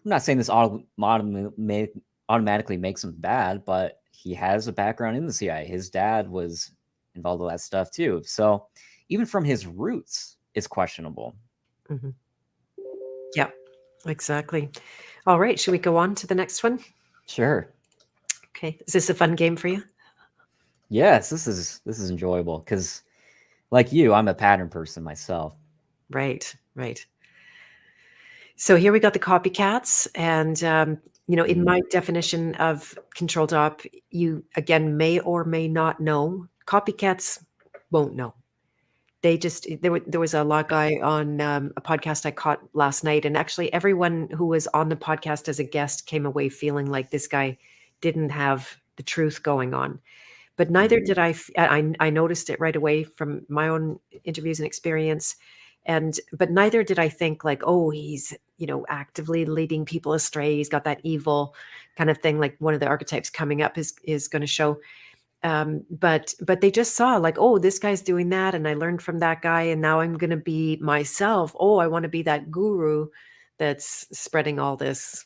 I'm not saying this automatically makes him bad, but he has a background in the CIA. His dad was involved with that stuff too. So even from his roots, it's questionable. Mhm. Yeah, exactly. All right, should we go on to the next one? Sure. Okay. Is this a fun game for you? Yes, this is enjoyable because, like you, I'm a pattern person myself. Right, right. So here we got the copycats, and in Mm, my definition of controlled op, you again may or may not know. Copycats won't know. There was a law guy on a podcast I caught last night, and actually everyone who was on the podcast as a guest came away feeling like this guy didn't have the truth going on. But neither mm. did I. I noticed it right away from my own interviews and experience, but neither did I think like, oh, he's actively leading people astray. He's got that evil kind of thing, like one of the archetypes coming up is going to show. But they just saw like, oh, this guy's doing that, and I learned from that guy, and now I'm going to be myself. Oh, I want to be that guru that's spreading all this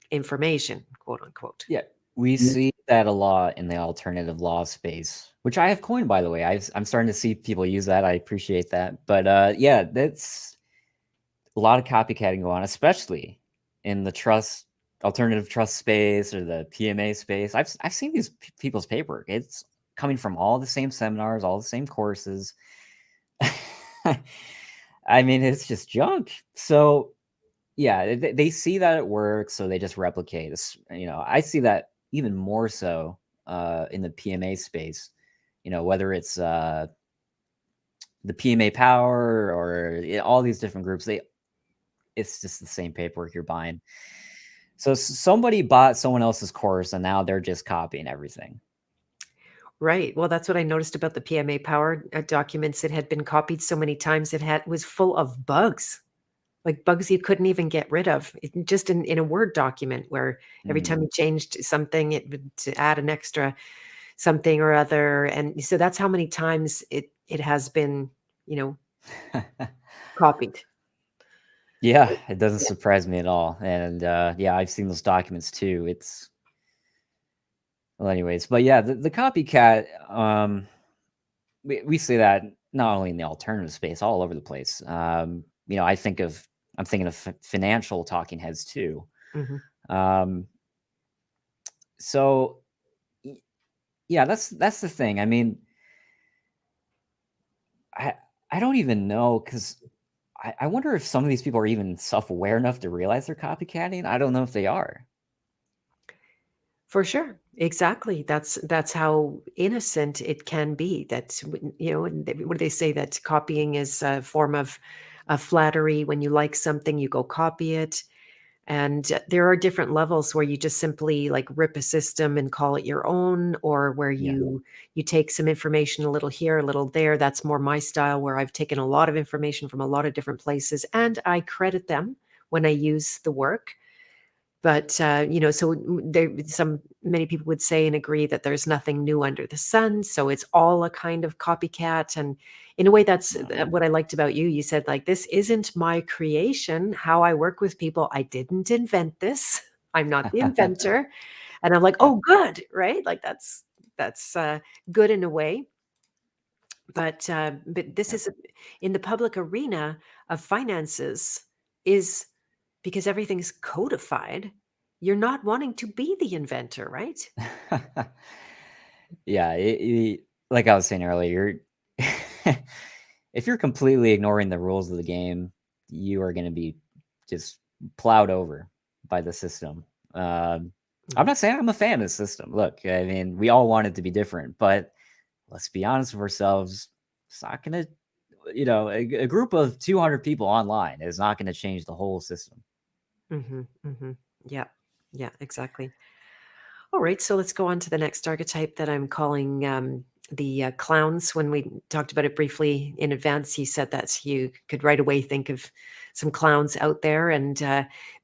information, quote unquote. Yeah, we see that a lot in the alternative law space, which I have coined, by the way. I'm starting to see people use that. I appreciate that. But yeah, that's a lot of copycatting going on, especially in the alternative trust space or the PMA space. I've seen these people's paperwork. It's coming from all the same seminars, all the same courses. I mean, it's just junk. So yeah, they see that it works, so they just replicate. I see that even more so in the PMA space. Whether it's the PMA Power or all these different groups, it's just the same paperwork you're buying. So somebody bought someone else's course, and now they're just copying everything. Right. Well, that's what I noticed about the PMA Power documents. It had been copied so many times. It was full of bugs, like bugs you couldn't even get rid of. Just in a Word document, where every time Mm. you changed something, it would to add an extra something or other. And so that's how many times it has been, you know, copied. Yeah, it doesn't Yeah. surprise me at all. And yeah, I've seen those documents too. Well, anyways, but yeah, the copycat. We see that not only in the alternative space, all over the place. I'm thinking of financial talking heads too. Mhm. Um, so y- yeah, that's the thing. I mean, I I don't even know because I wonder if some of these people are even self aware enough to realize they're copycatting. I don't know if they are. For sure. Exactly. That's how innocent it can be. What do they say, that copying is a form of flattery. When you like something, you go copy it. And there are different levels where you just simply like rip a system and call it your own, or where Yeah. you take some information a little here, a little there. That's more my style, where I've taken a lot of information from a lot of different places and I credit them when I use the work. But, so many people would say and agree that there's nothing new under the sun, so it's all a kind of copycat, and in a way, that's No. what I liked about you. You said, like, "This isn't my creation, how I work with people. I didn't invent this. I'm not the inventor. And I'm like, Yeah. oh, good, right? Like that's good in a way. But this Yep. is in the public arena of finances is because everything's codified. You're not wanting to be the inventor, right? Yeah, like I was saying earlier, if you're completely ignoring the rules of the game, you are going to be just plowed over by the system. I'm Mhm. not saying I'm a fan of the system. Look, I mean, we all want it to be different, but let's be honest with ourselves. It's not going to, a group of 200 people online is not going to change the whole system. Mhm, mhm. Yeah. Yeah, exactly. All right, so let's go on to the next archetype that I'm calling the clowns. When we talked about it briefly in advance, you said that you could right away think of some clowns out there, and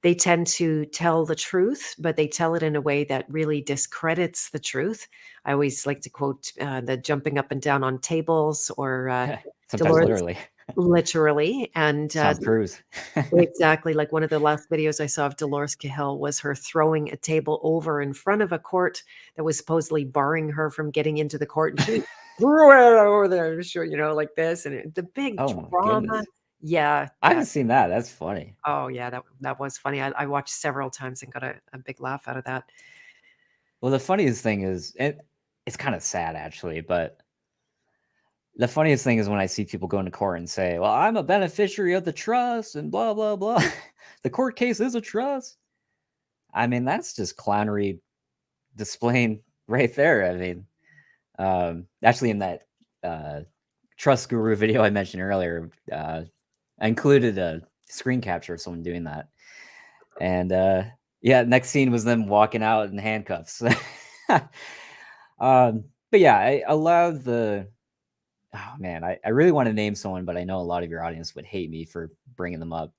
they tend to tell the truth, but they tell it in a way that really discredits the truth. I always like to quote the jumping up and down on tables or Sometimes Dolores literally. literally, and Tom Cruise. exactly. Like one of the last videos I saw of Dolores Cahill was her throwing a table over in front of a court that was supposedly barring her from getting into the court. And she threw it over there, sure, like this. And the big Oh my drama. goodness. Yeah. I Yeah. haven't seen that. That's funny. Oh, yeah. That was funny. I watched several times and got a big laugh out of that. Well, the funniest thing is it's kind of sad actually, but the funniest thing is when I see people go into court and say, "Well, I'm a beneficiary of the trust and blah blah blah." The court case is a trust. I mean, that's just clownery displaying right there. I mean, actually in that uh, trust guru video I mentioned earlier, I included a screen capture of someone doing that. And yeah, next scene was them walking out in handcuffs. But yeah, I allowed the. Oh man, I really want to name someone, but I know a lot of your audience would hate me for bringing them up.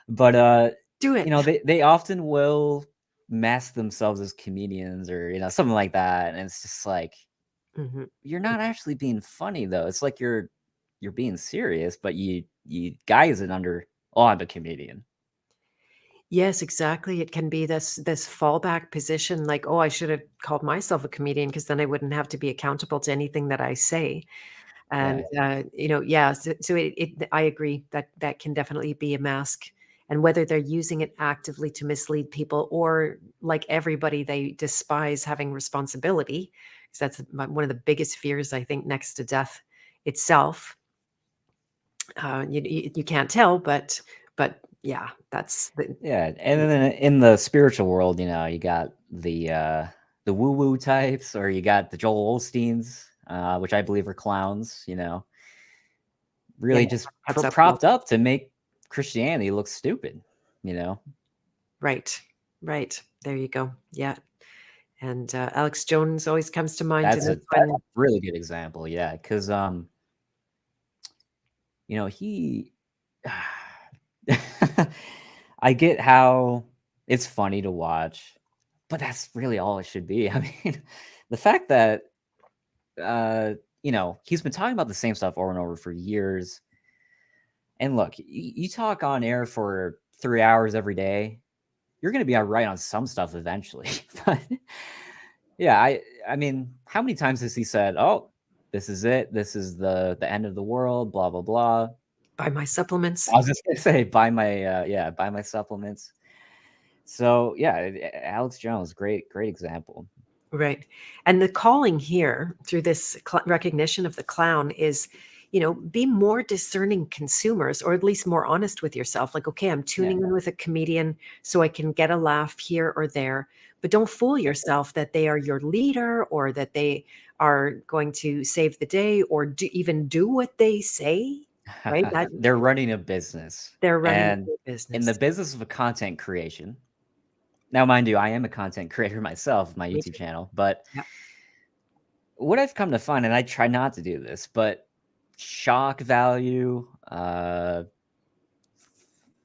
But Do it. they often will mask themselves as comedians or something like that, and it's just like Mhm. you're not actually being funny though. It's like you're being serious, but you guise it under, oh, I'm a comedian. Yes, exactly. It can be this fallback position, like, oh, I should have called myself a comedian because then I wouldn't have to be accountable to anything that I say. And, Yeah. yeah, so I agree that that can definitely be a mask. And whether they're using it actively to mislead people or like everybody, they despise having responsibility, because that's one of the biggest fears, I think, next to death itself. You can't tell, but yeah, that's the Yeah, and then in the spiritual world, you got the woo woo types, or you got the Joel Osteens, which I believe are clowns. yeah, Really just heads up. propped up to make Christianity look stupid. You know, Right, right. There you go. Yeah, and Alex Jones always comes to mind in that's this that's one. a really good example. Yeah, because he. I get how it's funny to watch, but that's really all it should be. I mean, the fact that he's been talking about the same stuff over and over for years. And look, you talk on air for 3 hours every day, you're going to be all right on some stuff eventually. But yeah, I mean, how many times has he said, "Oh, this is it. This is the end of the world." Blah blah blah. Buy my supplements. I was just gonna say, buy my supplements. So yeah, Alex Jones, great example. Right. And the calling here through this recognition of the clown is, be more discerning consumers, or at least more honest with yourself. Like, okay, I'm Yeah. tuning in with a comedian so I can get a laugh here or there, but don't fool yourself that they are your leader or that they are going to save the day or even do what they say, right? That They're running a business, they're running and a in the business. business of a content creation. Now, mind you, I am a content creator myself, my Me YouTube too. channel, but Yeah. what I've come to find, and I try not to do this, but shock value,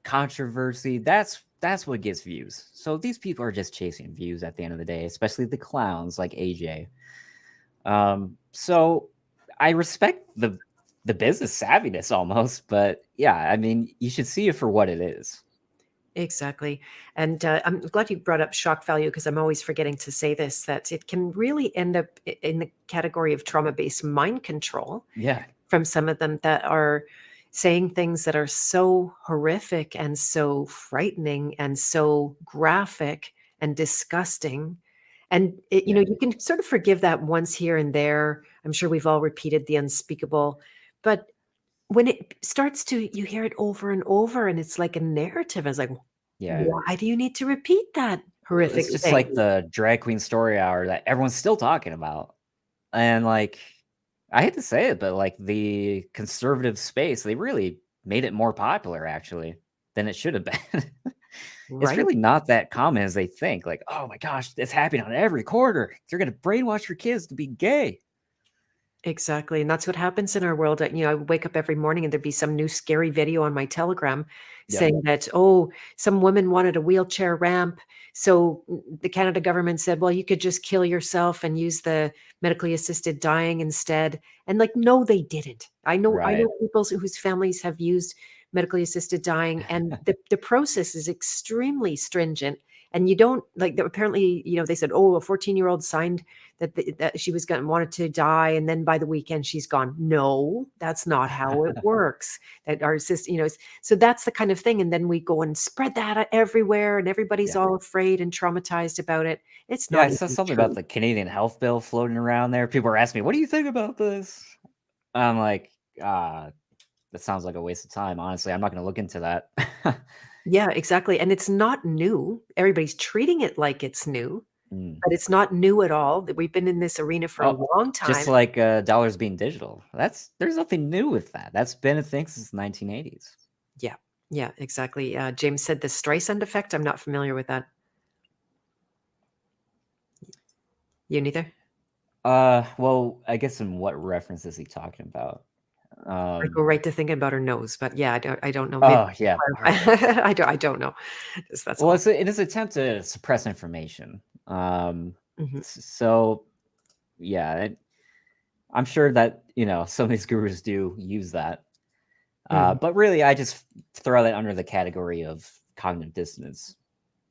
controversy, that's what gets views. So these people are just chasing views at the end of the day, especially the clowns like AJ. So I respect the business savviness almost, but yeah, I mean, you should see it for what it is. Exactly. And I'm glad you brought up shock value because I'm always forgetting to say this, that it can really end up in the category of trauma based mind control Yeah, from some of them that are saying things that are so horrific and so frightening and so graphic and disgusting. And yeah, you can sort of forgive that once here and there. I'm sure we've all repeated the unspeakable, but when it starts to, you hear it over and over, and it's like a narrative. It's like, yeah. why do you need to repeat that Well, horrific it's just like thing? the drag queen story hour that everyone's still talking about. And like, I hate to say it, but like the conservative space, they really made it more popular actually than it should have been. It's Right. really not that common as they think. Like, oh my gosh, it's happening on every corner. They're gonna brainwash your kids to be gay. Exactly, and that's what happens in our world. I wake up every morning and there'd be some new scary video on my Telegram Yep. saying that, oh, some woman wanted a wheelchair ramp. So the Canada government said, well, you could just kill yourself and use the medically assisted dying instead. And like, no, they didn't. I know Right. people whose families have used medically assisted dying, and the process is extremely stringent. And you don't like apparently, they said, oh, a 14-year-old signed that she was going wanted to die, and then by the weekend she's gone. No, that's not how it works. That our system, so that's the kind of thing. And then we go and spread that everywhere, and everybody's Yeah. all afraid and traumatized about it. It's Yeah, not I saw even something about true. the Canadian health bill floating around there. People are asking me, "What do you think about this?" I'm like, that sounds like a waste of time. Honestly, I'm not going to look into that." Yeah, exactly. And it's not new. Everybody's treating it like it's new, Mm. but it's not new at all. That we've been in this arena for a Oh, long just time. like dollars being digital. There's nothing new with that. That's been a thing since the 1980s. Yeah, yeah, exactly. James said the Streisand effect. I'm not familiar with that. You neither? Well, I guess in what reference is he talking about? I go Um, right to thinking about her nose, but yeah, I don't know. Maybe oh yeah, I don't know. That's well, all. it is an attempt to suppress information. Um, Mhm, so yeah, I'm sure that some of these gurus do use that. mhm, But really, I just throw that under the category of cognitive dissonance.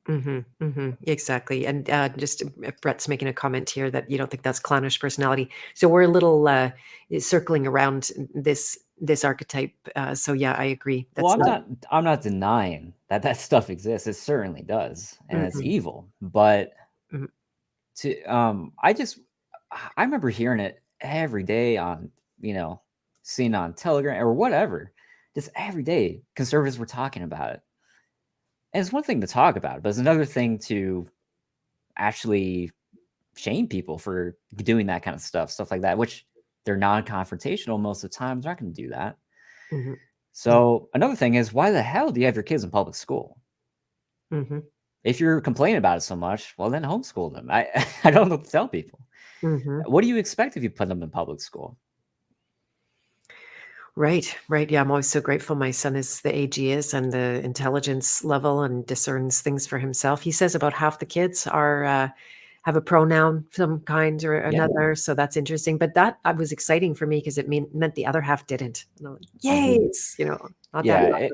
mhm, mhm, exactly. And just Brett's making a comment here that you don't think that's clownish personality. So we're a little circling around this archetype. So yeah, I agree. Well, That's not. I'm not denying that that stuff exists. It certainly does, and it's Mhm, evil. But mhm, I remember hearing it every day on seeing on Telegram or whatever. Just every day, conservatives were talking about it. And it's one thing to talk about it, but it's another thing to actually shame people for doing that kind of stuff like that, which they're non-confrontational most of the time. They're not going to do that. mhm, So another thing is, why the hell do you have your kids in public school? mhm, If you're complaining about it so much, well, then homeschool them. I don't know what to tell people. mhm. What do you expect if you put them in public school? Right, right. Yeah, I'm always so grateful my son is the age he is and the intelligence level and discerns things for himself. He says about half the kids are have a pronoun of some kind or Yeah. another, so that's interesting. But that was exciting for me because it meant the other half didn't. And I'm like, yay! Mhm. It's not that.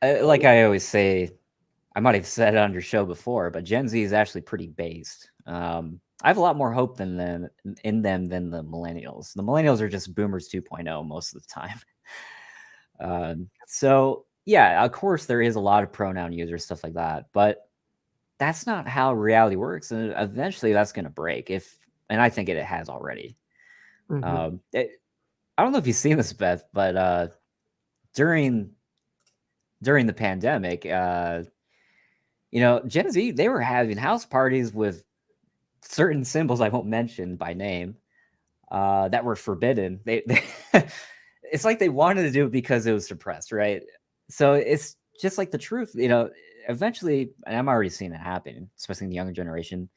Yeah. Like I always say, I might have said it on your show before, but Gen Z is actually pretty based. I have a lot more hope in them than the millennials. The millennials are just boomers 2.0 most of the time. So yeah, of course there is a lot of pronoun users, stuff like that, but that's not how reality works, and eventually that's going to break. And I think it has already. Mhm, Um, it, I don't know if you've seen this, Beth, but during during the pandemic, Gen Z, they were having house parties with certain symbols I won't mention by name that were forbidden. It's like they wanted to do it because it was suppressed, right? So it's just like the truth, eventually, and I'm already seeing it happen, especially in the younger generation.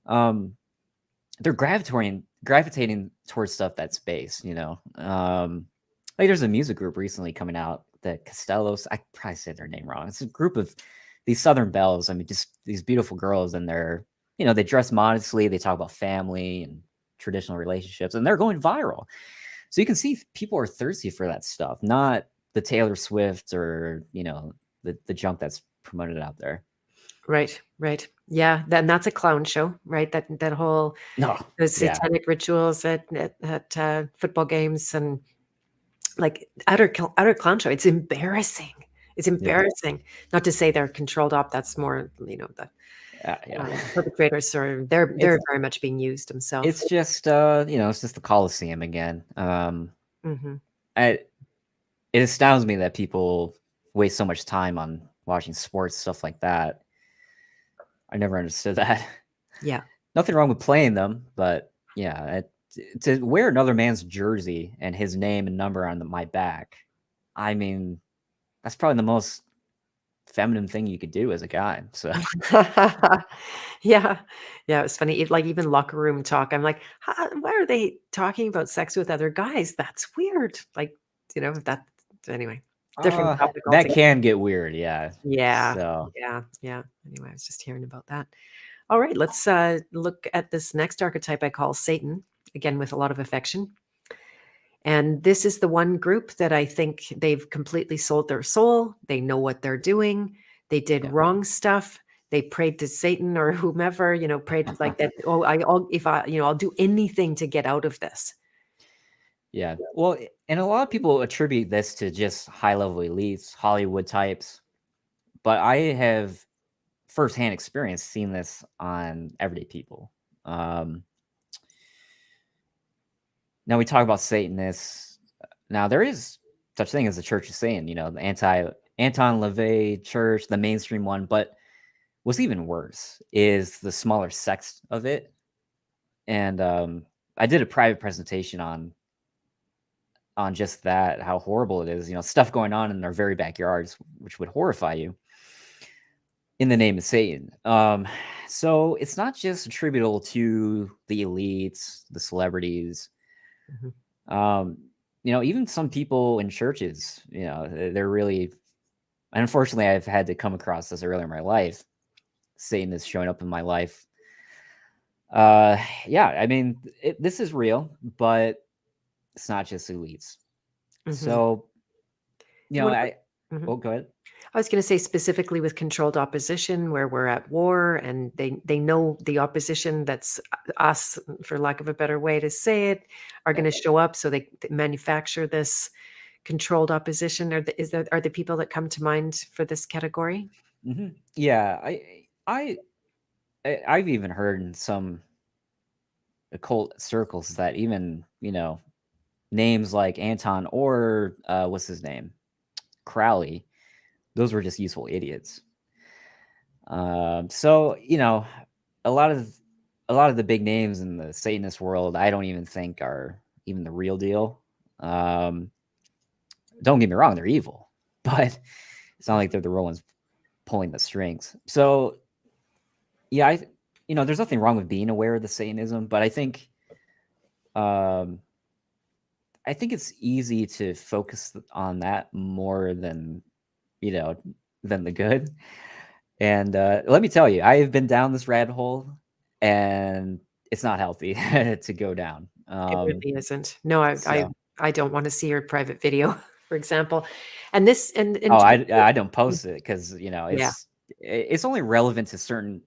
Um, they're gravitating towards stuff that's based. Like there's a music group recently coming out, the Castellos. I probably said their name wrong. It's a group of these Southern belles. I mean, just these beautiful girls, and they dress modestly. They talk about family and traditional relationships, and they're going viral. So you can see people are thirsty for that stuff, not the Taylor Swift or the junk that's promoted out there. Right, right. Yeah, then that's a clown show, right? That whole No, those yeah, satanic rituals at football games and like utter clown show. It's embarrassing. It's yeah, embarrassing. Not to say they're controlled op. That's more, the yeah. perpetrators are they're It's very much being used themselves. it's just it's just the Coliseum again. Hmm. I It astounds me that people waste so much time on watching sports stuff like that. I never understood that. Yeah. Nothing wrong with playing them, but yeah, to wear another man's jersey and his name and number on my back, I mean, that's probably the most feminine thing you could do as a guy. So Yeah. Yeah, it was funny. Like even locker room talk. I'm like, why are they talking about sex with other guys? That's weird. Like, that anyway, different topic that altogether. can get weird, yeah. Yeah. So Yeah. Yeah. Anyway, I was just hearing about that. All right, let's look at this next archetype I call Satan, again with a lot of affection. And this is the one group that I think they've completely sold their soul. They know what they're doing. They did yeah. wrong stuff. They prayed to Satan or whomever, prayed like that. Oh, I'll do anything to get out of this. Yeah. Well, and a lot of people attribute this to just high level elites, Hollywood types, but I have firsthand experience seeing this on everyday people. Um, Now we talk about Satanists. Now there is such thing as the Church of Satan, the Anton LaVey Church, the mainstream one. But what's even worse is the smaller sects of it. And I did a private presentation on just that, how horrible it is. Stuff going on in their very backyards, which would horrify you in the name of Satan. So it's not just attributable to the elites, the celebrities. Mhm. Um, even some people in churches, they're really, unfortunately, I've had to come across this earlier in my life. Satan is showing up in my life. Yeah, I mean, this is real, but it's not just elites. Mhm. So, And what about? Mhm. oh, go ahead. I was going to say specifically with controlled opposition, where we're at war, and they know the opposition that's us, for lack of a better way to say it, are Yeah. going to show up. So they manufacture this controlled opposition. Are the people that come to mind for this category? Yeah, I've even heard in some occult circles that even names like Anton or what's his name, Crowley, those were just useful idiots. So a lot of a lot of the big names in the Satanist world, I don't even think are even the real deal. Um, don't get me wrong, they're evil, but it's not like they're the real ones pulling the strings. So yeah, there's nothing wrong with being aware of the Satanism, but um, I think it's easy to focus on that more than you know than the good. And let me tell you, I have been down this rabbit hole, and it's not healthy to go down. It really isn't. No, I So, I don't want to see your private video, for example. And this and oh, just I don't post it because yeah. it's only relevant to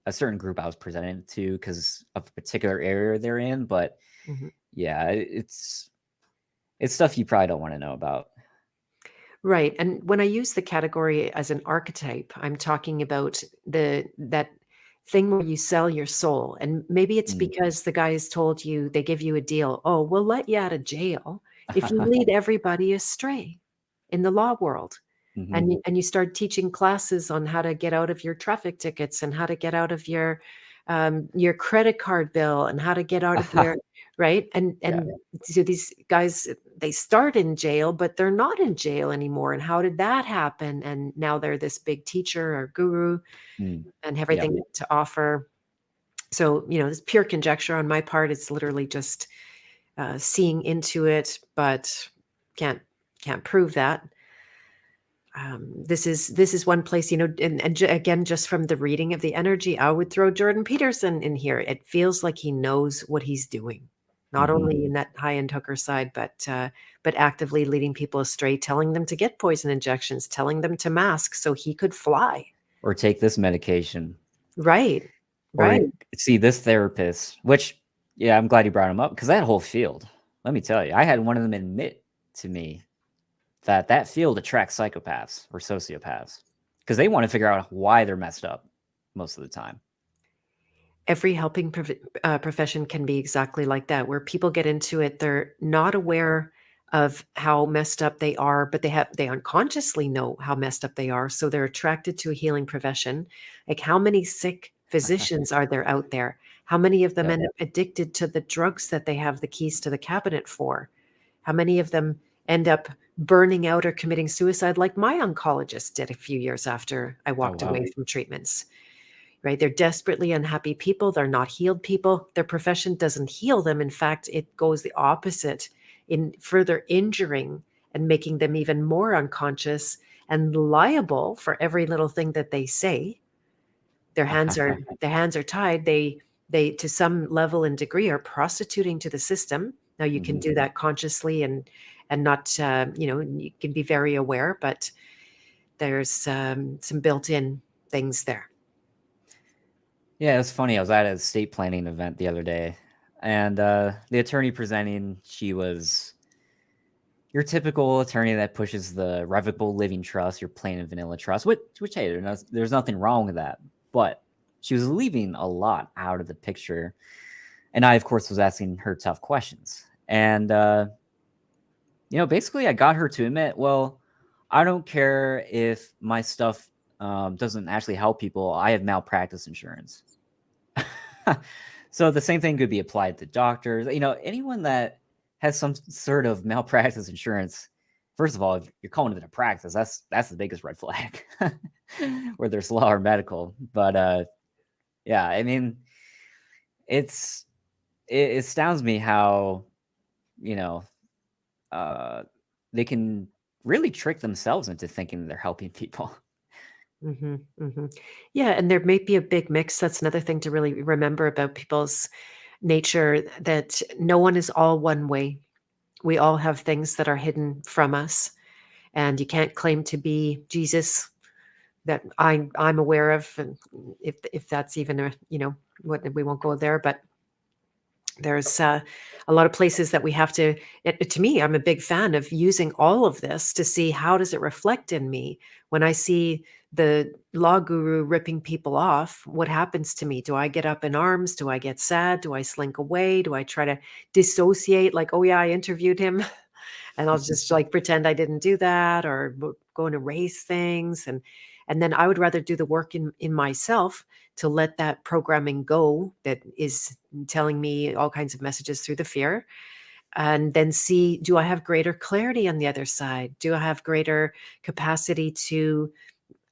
a certain group I was presented to because of a particular area they're in. But Mhm. yeah, it's stuff you probably don't want to know about. Right, and when I use the category as an archetype, I'm talking about that thing where you sell your soul, and maybe it's Mm. because the guys told you they give you a deal, "Oh, we'll let you out of jail if you lead everybody astray in the law world." Hmm. And you start teaching classes on how to get out of your traffic tickets and how to get out of your credit card bill and how to get out of your right? And Yeah. and so these guys, they start in jail, but they're not in jail anymore. And how did that happen? And now they're this big teacher or guru Mm. and Yep. everything to offer. So, it's pure conjecture on my part. It's literally just seeing into it, but can't can't prove that. This is one place, again, just from the reading of the energy, I would throw Jordan Peterson in here. It feels like he knows what he's doing, not Hmm. only in that high end hooker side, but actively leading people astray, telling them to get poison injections, telling them to mask so he could fly. or take this medication, Right. or Right. see this therapist, which, yeah, I'm glad you brought him up because that whole field, let me tell you, I had one of them admit to me that that field attracts psychopaths or sociopaths because they want to figure out why they're messed up most of the time. Every helping profession can be exactly like that, where people get into it, they're not aware of how messed up they are, but they unconsciously know how messed up they are, so they're attracted to a healing profession. Like, how many sick physicians are there out there? How many of them Yep. end up addicted to the drugs that they have the keys to the cabinet for? How many of them end up burning out or committing suicide like my oncologist did a few years after I Oh, walked wow. away from treatments? Right? They're desperately unhappy people. They're not healed people. Their profession doesn't heal them. In fact, it goes the opposite in further injuring and making them even more unconscious and liable for every little thing that they say. Their hands are tied. They to some level and degree are prostituting to the system. Now you can Hmm. do that consciously and not you can be very aware, but there's some built-in things there. Yeah, it's funny. I was at a estate planning event the other day, and the attorney presenting, she was your typical attorney that pushes the revocable living trust, your plain and vanilla trust, which hey, there's nothing wrong with that. But she was leaving a lot out of the picture. And I, of course, was asking her tough questions. And, basically, I got her to admit, well, I don't care if my stuff doesn't actually help people. I have malpractice insurance. So the same thing could be applied to doctors. Anyone that has some sort of malpractice insurance. First of all, if you're calling it a practice, that's the biggest red flag, whether it's law or medical. But yeah, I mean, it's it astounds me how you know uh, they can really trick themselves into thinking they're helping people. Mhm, mhm. Yeah, and there may be a big mix. That's another thing to really remember about people's nature, that no one is all one way. We all have things that are hidden from us, and you can't claim to be Jesus that I'm aware of, and if that's even what, we won't go there, but there's a lot of places that we have to to me, I'm a big fan of using all of this to see how does it reflect in me. When I see the law guru ripping people off, what happens to me? Do I get up in arms? Do I get sad? Do I slink away? Do I try to dissociate, like, oh yeah, I interviewed him, and I'll just like pretend I didn't do that, or go and erase things, and then I would rather do the work in myself to let that programming go that is telling me all kinds of messages through the fear, and then see, do I have greater clarity on the other side? Do I have greater capacity to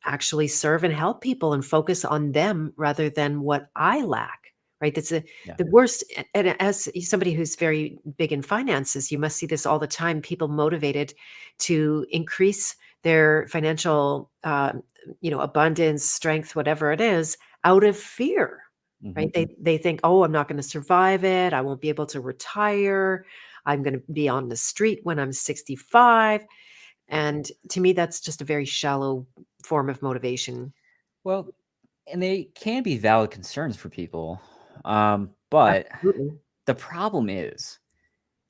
actually serve and help people and focus on them rather than what I lack, right? That's Yeah. the worst. And as somebody who's very big in finances, you must see this all the time. People motivated to increase their financial, abundance, strength, whatever it is, out of fear, Hmm. right? They think, oh, I'm not going to survive it. I won't be able to retire. I'm going to be on the street when I'm 65. And to me, that's just a very shallow form of motivation. Well, and they can be valid concerns for people, but Absolutely. the problem is,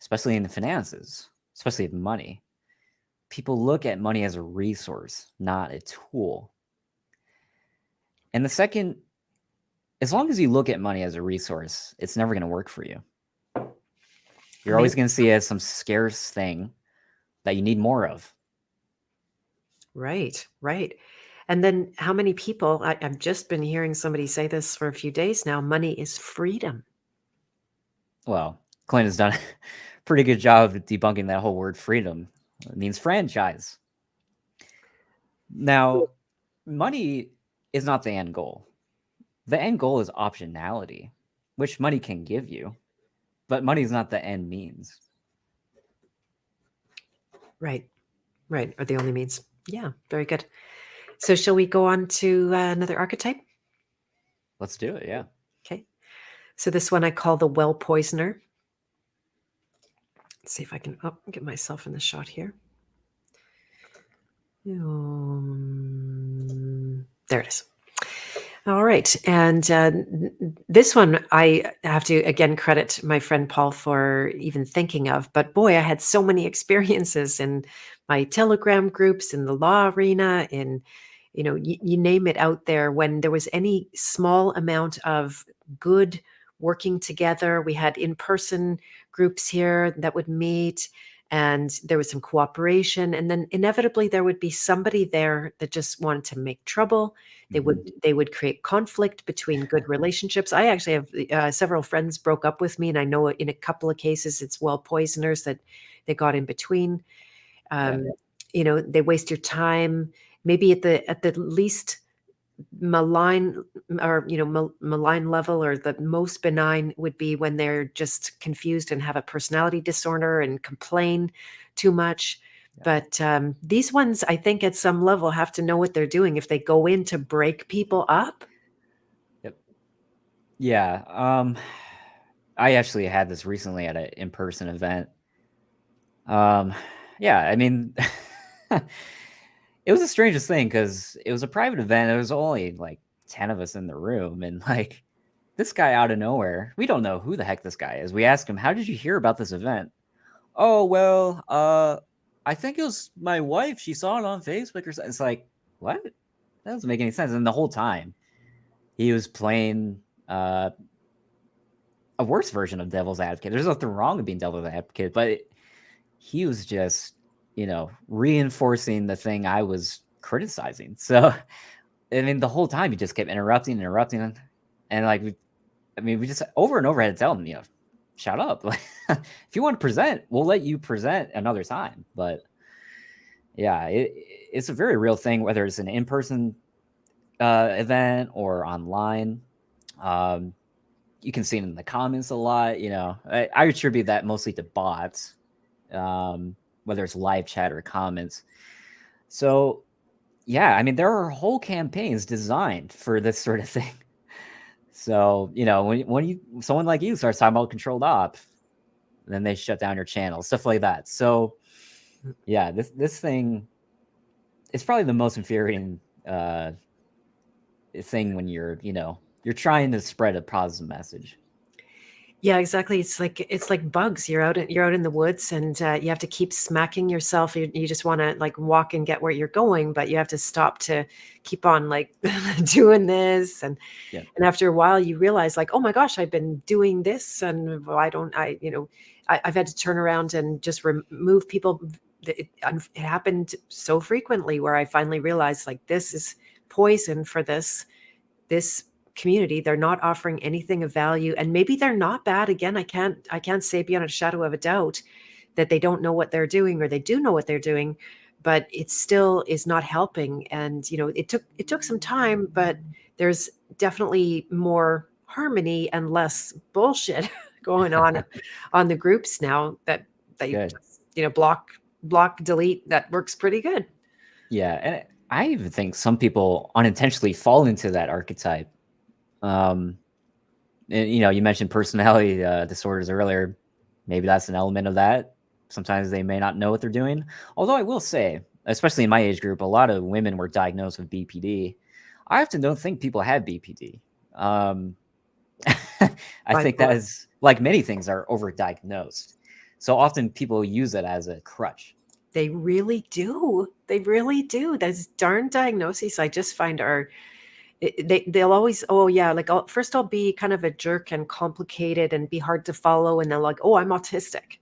especially in the finances, especially in money, people look at money as a resource, not a tool. And the second, as long as you look at money as a resource, it's never going to work for you. You're always Amazing. going to see it as some scarce thing that you need more of. Right, right. And then how many people, I've just been hearing somebody say this for a few days now, money is freedom. Well, Clinton's done a pretty good job of debunking that whole word freedom. It means franchise. Now, money is not the end goal. The end goal is optionality, which money can give you, but money is not the end means. Right, right. Are the only means. Yeah, very good. So shall we go on to another archetype? Let's do it. Yeah. Okay. So this one I call the well poisoner. Let's see if I can get myself in the shot here. There it is. All right. And this one, I have to again credit my friend Paul for even thinking of. But boy, I had so many experiences in my Telegram groups, in the law arena, in, you name it out there. When there was any small amount of good working together, we had in person groups here that would meet. And there was some cooperation. And then inevitably, there would be somebody there that just wanted to make trouble. they would Mhm. they would create conflict between good relationships. I actually have several friends broke up with me, and I know in a couple of cases it's well poisoners that they got in between. Yeah. Um, they waste your time. Maybe at the least malign or malign level, or the most benign would be when they're just confused and have a personality disorder and complain too much. Yeah. But these ones, I think, at some level have to know what they're doing if they go in to break people up. Yep. Yeah. I actually had this recently at an in-person event. Um, yeah, I mean, it was the strangest thing because it was a private event. There was only like 10 of us in the room, and like this guy out of nowhere, we don't know who the heck this guy is. We asked him, "How did you hear about this event?" "Oh, well, I think it was my wife. She saw it on Facebook or something." It's like, what? That doesn't make any sense. And the whole time he was playing a worse version of devil's advocate. There's nothing wrong with being devil's advocate, but he was just, reinforcing the thing I was criticizing. So, I mean, the whole time he just kept interrupting, and like, we just over and over had to tell him, shut up. Like, if you want to present, we'll let you present another time. But yeah, it's a very real thing, whether it's an in-person event or online. Um, you can see it in the comments a lot. I attribute that mostly to bots, whether it's live chat or comments. So yeah, I mean, there are whole campaigns designed for this sort of thing. So when someone like you starts talking about controlled op, then they shut down your channel, stuff like that. So yeah, this thing, it's probably the most infuriating thing when you're trying to spread a positive message. Yeah, exactly. It's like bugs. You're out in the woods, and you have to keep smacking yourself. You just want to like walk and get where you're going, but you have to stop to keep on like doing this. Yeah. And after a while, you realize like, oh my gosh, I've been doing this, and why don't I? I've had to turn around and just remove people. It happened so frequently where I finally realized like this is poison for this community. They're not offering anything of value, and maybe they're not bad. Again, I can't say beyond a shadow of a doubt that they don't know what they're doing, or they do know what they're doing, but it still is not helping. And it took some time, but there's definitely more harmony and less bullshit going on the groups now that they Good. just, block delete. That works pretty good. Yeah, and I even think some people unintentionally fall into that archetype. Um, and, you mentioned personality disorders earlier. Maybe that's an element of that. Sometimes they may not know what they're doing. Although I will say, especially in my age group, a lot of women were diagnosed with BPD. I often don't think people have BPD. I think that Bipolar. is, like many things, are overdiagnosed. So often people use it as a crutch. They really do. They really do. Those darn diagnoses I just find are they'll always, oh yeah, like first I'll be kind of a jerk and complicated and be hard to follow, and they're like, oh, I'm autistic.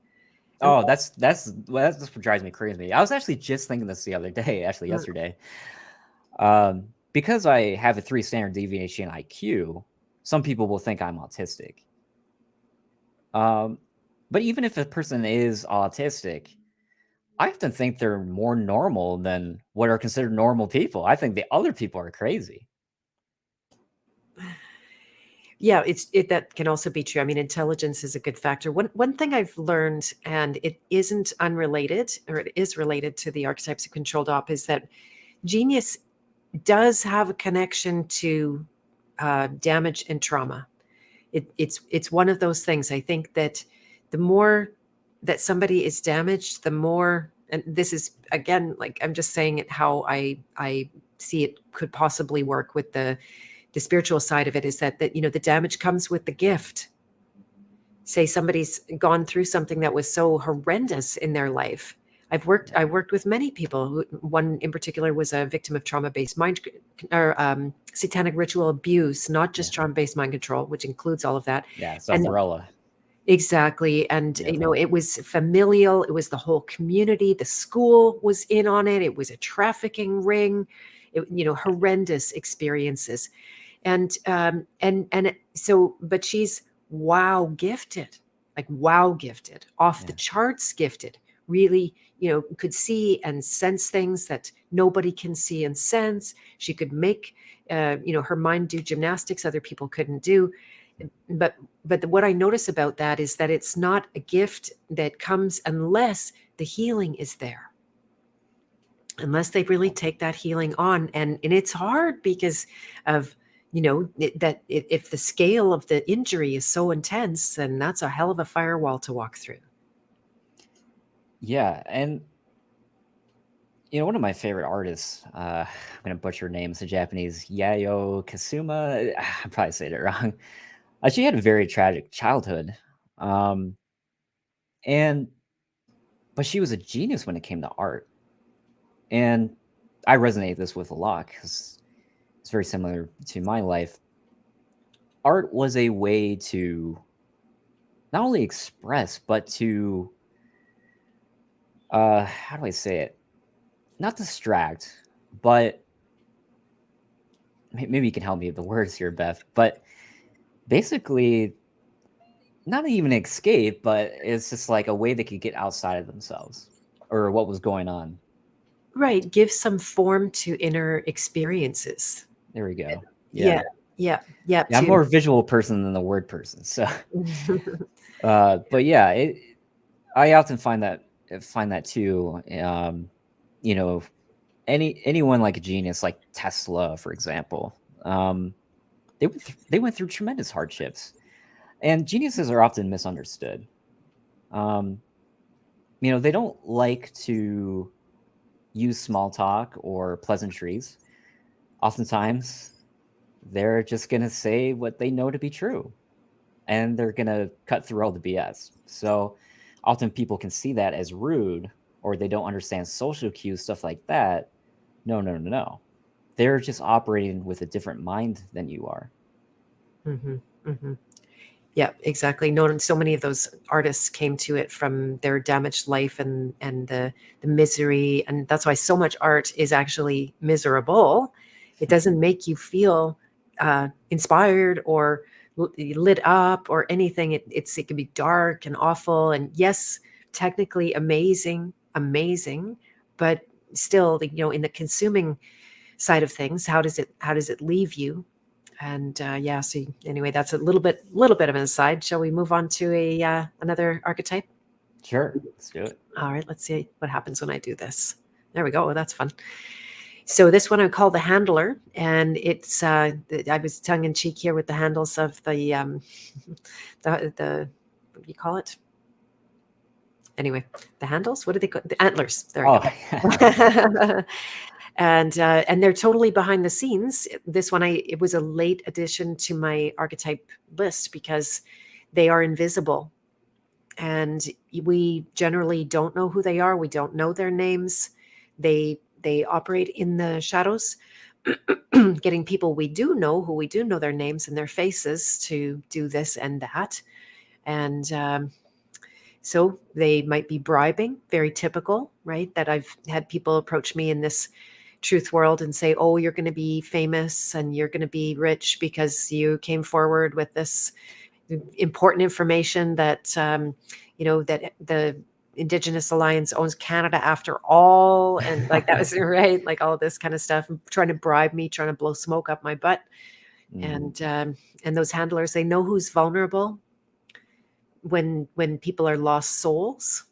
And Oh, that's what drives me crazy. I was actually just thinking this the other day, actually mm, yesterday. Because I have a 3 standard deviation IQ, some people will think I'm autistic. Um, but even if a person is autistic, I often think they're more normal than what are considered normal people. I think the other people are crazy. yeah, that can also be true. I mean, intelligence is a good factor. One thing I've learned, and it isn't unrelated, or it is related to the archetypes of controlled op, is that genius does have a connection to damage and trauma. It's one of those things. I think that the more that somebody is damaged, the more, and this is again, like I'm just saying it how I see it could possibly work with the spiritual side of it, is that the damage comes with the gift. Say somebody's gone through something that was so horrendous in their life. I worked with many people. One in particular was a victim of trauma-based mind or satanic ritual abuse, not Yeah. just trauma-based mind control, which includes all of that. Yeah. It's And umbrella. exactly. And, Yep. it was familial. It was the whole community. The school was in on it. It was a trafficking ring. Horrendous experiences. And but she's wow gifted, off the Yeah. charts gifted, really, could see and sense things that nobody can see and sense. She could make, her mind do gymnastics other people couldn't do. But what I notice about that is that it's not a gift that comes unless the healing is there, unless they really take that healing on. And it's hard because of, if the scale of the injury is so intense, then that's a hell of a firewall to walk through. Yeah. And one of my favorite artists, I'm gonna butcher names, the Japanese Yayoi Kasuma. I'm probably saying it wrong. She had a very tragic childhood, um, and but she was a genius when it came to art, and I resonate this with a lot because it's very similar to my life. Art was a way to not only express, but to how do I say it? Not distract, but maybe you can help me with the words here, Beth. But basically, not even escape, but it's just like a way they could get outside of themselves or what was going on. Right. Give some form to inner experiences. There we go. Yeah. Yeah. Yeah. Yeah, I'm To more a visual person than the word person. So, but yeah, I often find that too. You know, anyone like a genius, like Tesla, for example, they went through tremendous hardships, and geniuses are often misunderstood. Um, they don't like to use small talk or pleasantries. Oftentimes, they're just gonna say what they know to be true, and they're gonna cut through all the BS. So often people can see that as rude, or they don't understand social cues, stuff like that. No, no, no, no. They're just operating with a different mind than you are. hmm hmm Yeah, exactly. No, so many of those artists came to it from their damaged life and the misery, and that's why so much art is actually miserable. It doesn't make you feel inspired or lit up or anything. It can be dark and awful, and yes, technically amazing, but still, in the consuming side of things, how does it leave you? And yeah, so anyway, that's a little bit of an aside. Shall we move on to a another archetype? Sure, let's do it. All right, let's see what happens when I do this. There we go. Oh, that's fun. So this one I call the handler, and it's I was tongue in cheek here with the handles of the what do you call it? Anyway, the handles. What do they call the antlers? There we Oh, go. And they're totally behind the scenes. This one, it was a late addition to my archetype list because they are invisible, and we generally don't know who they are. We don't know their names. They operate in the shadows, getting people we do know, who we do know their names and their faces, to do this and that. And so they might be bribing, very typical, right? That I've had people approach me in this truth world and say, oh, you're going to be famous and you're going to be rich because you came forward with this important information that, that the Indigenous Alliance owns Canada after all. And like, that was right. Like all this kind of stuff, trying to bribe me, trying to blow smoke up my butt. mm, And those handlers, they know who's vulnerable when people are lost souls,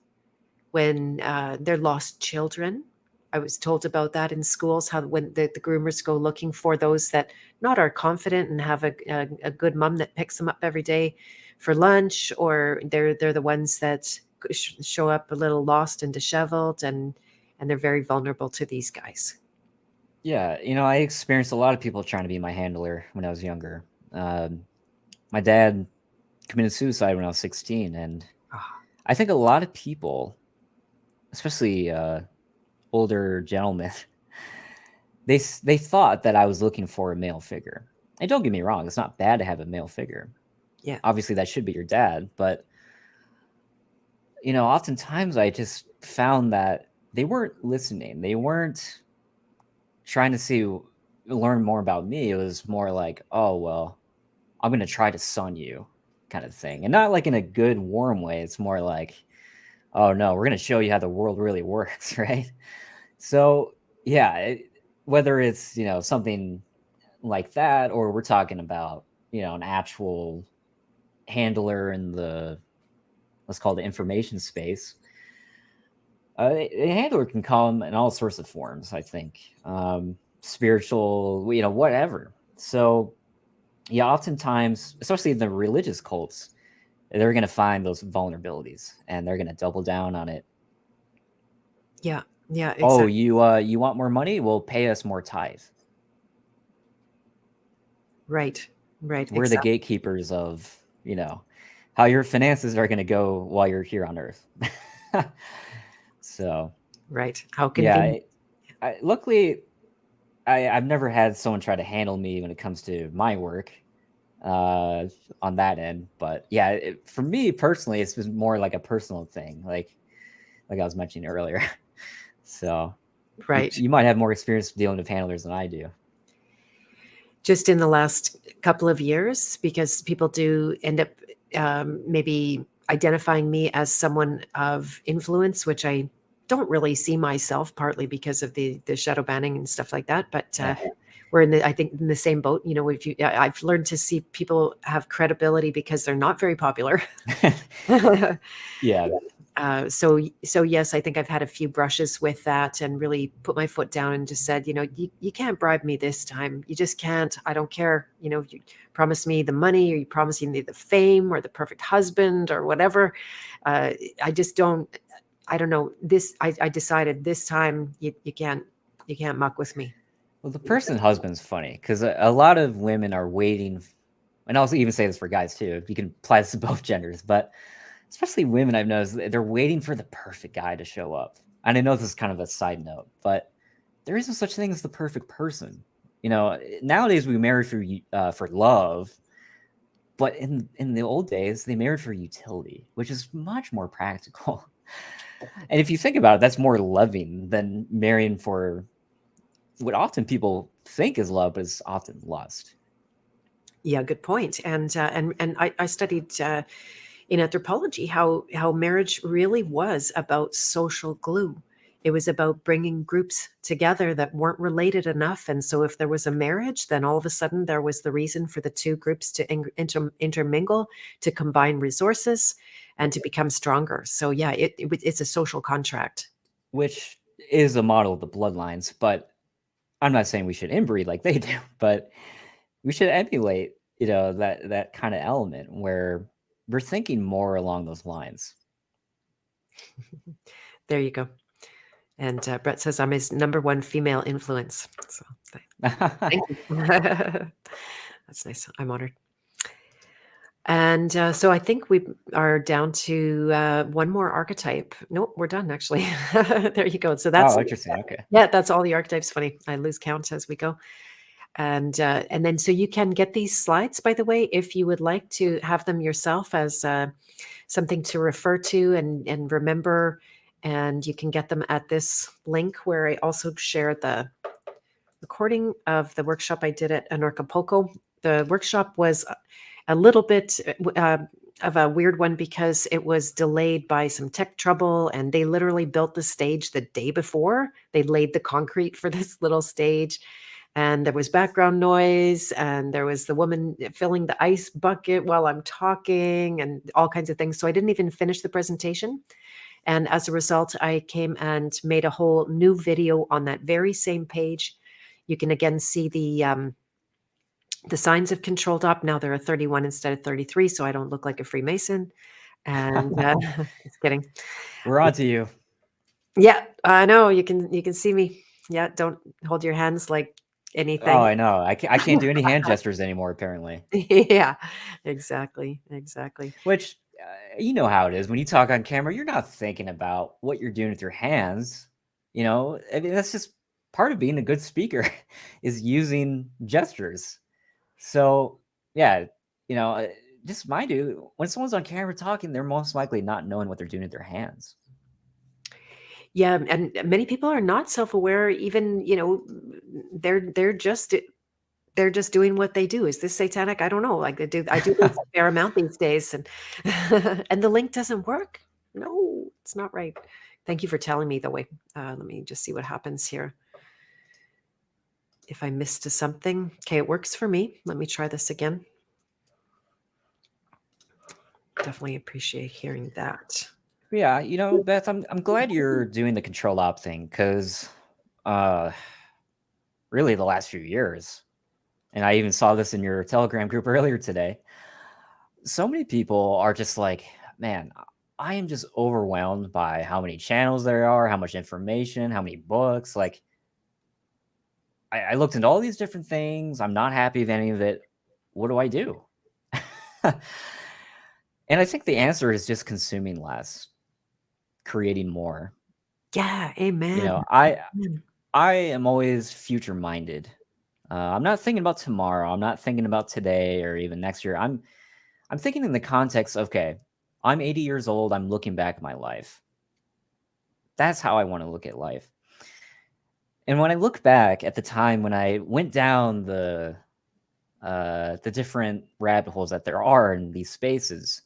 when they're lost children. I was told about that in schools, how when the groomers go looking for those that not are confident and have a good mom that picks them up every day for lunch, or they're the ones that show up a little lost and disheveled, and they're very vulnerable to these guys. Yeah, I experienced a lot of people trying to be my handler when I was younger. My dad committed suicide when I was 16, and Ah, I think a lot of people, especially older gentlemen, they thought that I was looking for a male figure. And don't get me wrong, it's not bad to have a male figure. yeah, Obviously, that should be your dad, but oftentimes I just found that they weren't listening. They weren't trying to learn more about me. It was more like, oh well, I'm gonna try to son you, kind of thing, and not like in a good warm way. It's more like, oh no, we're gonna show you how the world really works, right? So yeah, whether it's something like that, or we're talking about an actual handler in the, let's call it, the information space. A handler can come in all sorts of forms, I think. Spiritual, whatever. So yeah, oftentimes, especially in the religious cults, they're going to find those vulnerabilities and they're going to double down on it. yeah, yeah, Oh, exactly. you want more money? Well, pay us more tithe. Right, right, We're the exactly. gatekeepers of how your finances are going to go while you're here on Earth. So Right. How yeah, convenient. luckily I've never had someone try to handle me when it comes to my work uh, on that end. But yeah, for me personally, it's been more like a personal thing, like I was mentioning earlier. So Right. you might have more experience dealing with handlers than I do. Just in the last couple of years, because people do end up maybe identifying me as someone of influence, which I don't really see myself, partly because of the shadow banning and stuff like that. But Yeah. we're in the, I think, in the same boat. If you, I've learned to see people have credibility because they're not very popular. Yeah. So yes, I think I've had a few brushes with that and really put my foot down and just said, you can't bribe me this time. You just can't. I don't care. If you promise me the money or you promise me the fame or the perfect husband or whatever. Uh, I just don't. I don't know. I decided this time you can't muck with me. Well, the person husband's funny because a lot of women are waiting, and I'll even say this for guys too. You can apply this to both genders, but especially women, I've noticed they're waiting for the perfect guy to show up. And I know this is kind of a side note, but there is no such thing as the perfect person. Nowadays we marry for love, but in the old days they married for utility, which is much more practical. And if you think about it, that's more loving than marrying for what often people think is love, but is often lust. Yeah, good point. And I studied in anthropology how marriage really was about social glue. It was about bringing groups together that weren't related enough, and so if there was a marriage, then all of a sudden there was the reason for the two groups to intermingle, to combine resources, and to become stronger. So yeah, it's a social contract. Which is a model of the bloodlines, but I'm not saying we should inbreed like they do, but we should emulate, that kind of element where we're thinking more along those lines. There you go. And Brett says I'm his number one female influence. So thank you. That's nice. I'm honored. And so I think we are down to one more archetype. Nope, we're done actually. There you go. So Oh, interesting. Okay. yeah, that's all the archetypes. Funny, I lose count as we go. And then so you can get these slides, by the way, if you would like to have them yourself as something to refer to and remember. And you can get them at this link where I also share the recording of the workshop I did at Acapulco. The workshop was a little bit of a weird one because it was delayed by some tech trouble, and they literally built the stage the day before. They laid the concrete for this little stage, and there was background noise, and there was the woman filling the ice bucket while I'm talking, and all kinds of things. So I didn't even finish the presentation. And as a result, I came and made a whole new video on that very same page. You can again see the signs have controlled up. Now there are 31 instead of 33, so I don't look like a Freemason. And just kidding. We're on to you. Yeah, I know you can see me. Yeah, don't hold your hands like Oh, anything. I know. I can't do any hand gestures anymore, apparently. Yeah, exactly, exactly. Which, you know how it is when you talk on camera. You're not thinking about what you're doing with your hands. I mean, that's just part of being a good speaker is using gestures. So, yeah, you know, uh, just mind you, when someone's on camera talking, they're most likely not knowing what they're doing with their hands. Yeah, and many people are not self-aware even, they're just doing what they do. Is this satanic? I don't know. Like I do this a fair amount these days, and and the link doesn't work. No, it's not right. Thank you for telling me the way. Let me just see what happens here. If I missed something, okay, it works for me. Let me try this again. Definitely appreciate hearing that. Yeah, Beth, I'm glad you're doing the control op thing because, uh, really, the last few years, and I even saw this in your Telegram group earlier today. So many people are just like, man, I am just overwhelmed by how many channels there are, how much information, how many books. Like, I looked into all these different things. I'm not happy with any of it. What do I do? And I think the answer is just consuming less, creating more. Yeah, You amen. know, I Amen. I am always future minded. I'm not thinking about tomorrow. I'm not thinking about today or even next year. I'm thinking in the context, okay, I'm 80 years old. I'm looking back at my life. That's how I want to look at life. And when I look back at the time when I went down the different rabbit holes that there are in these spaces,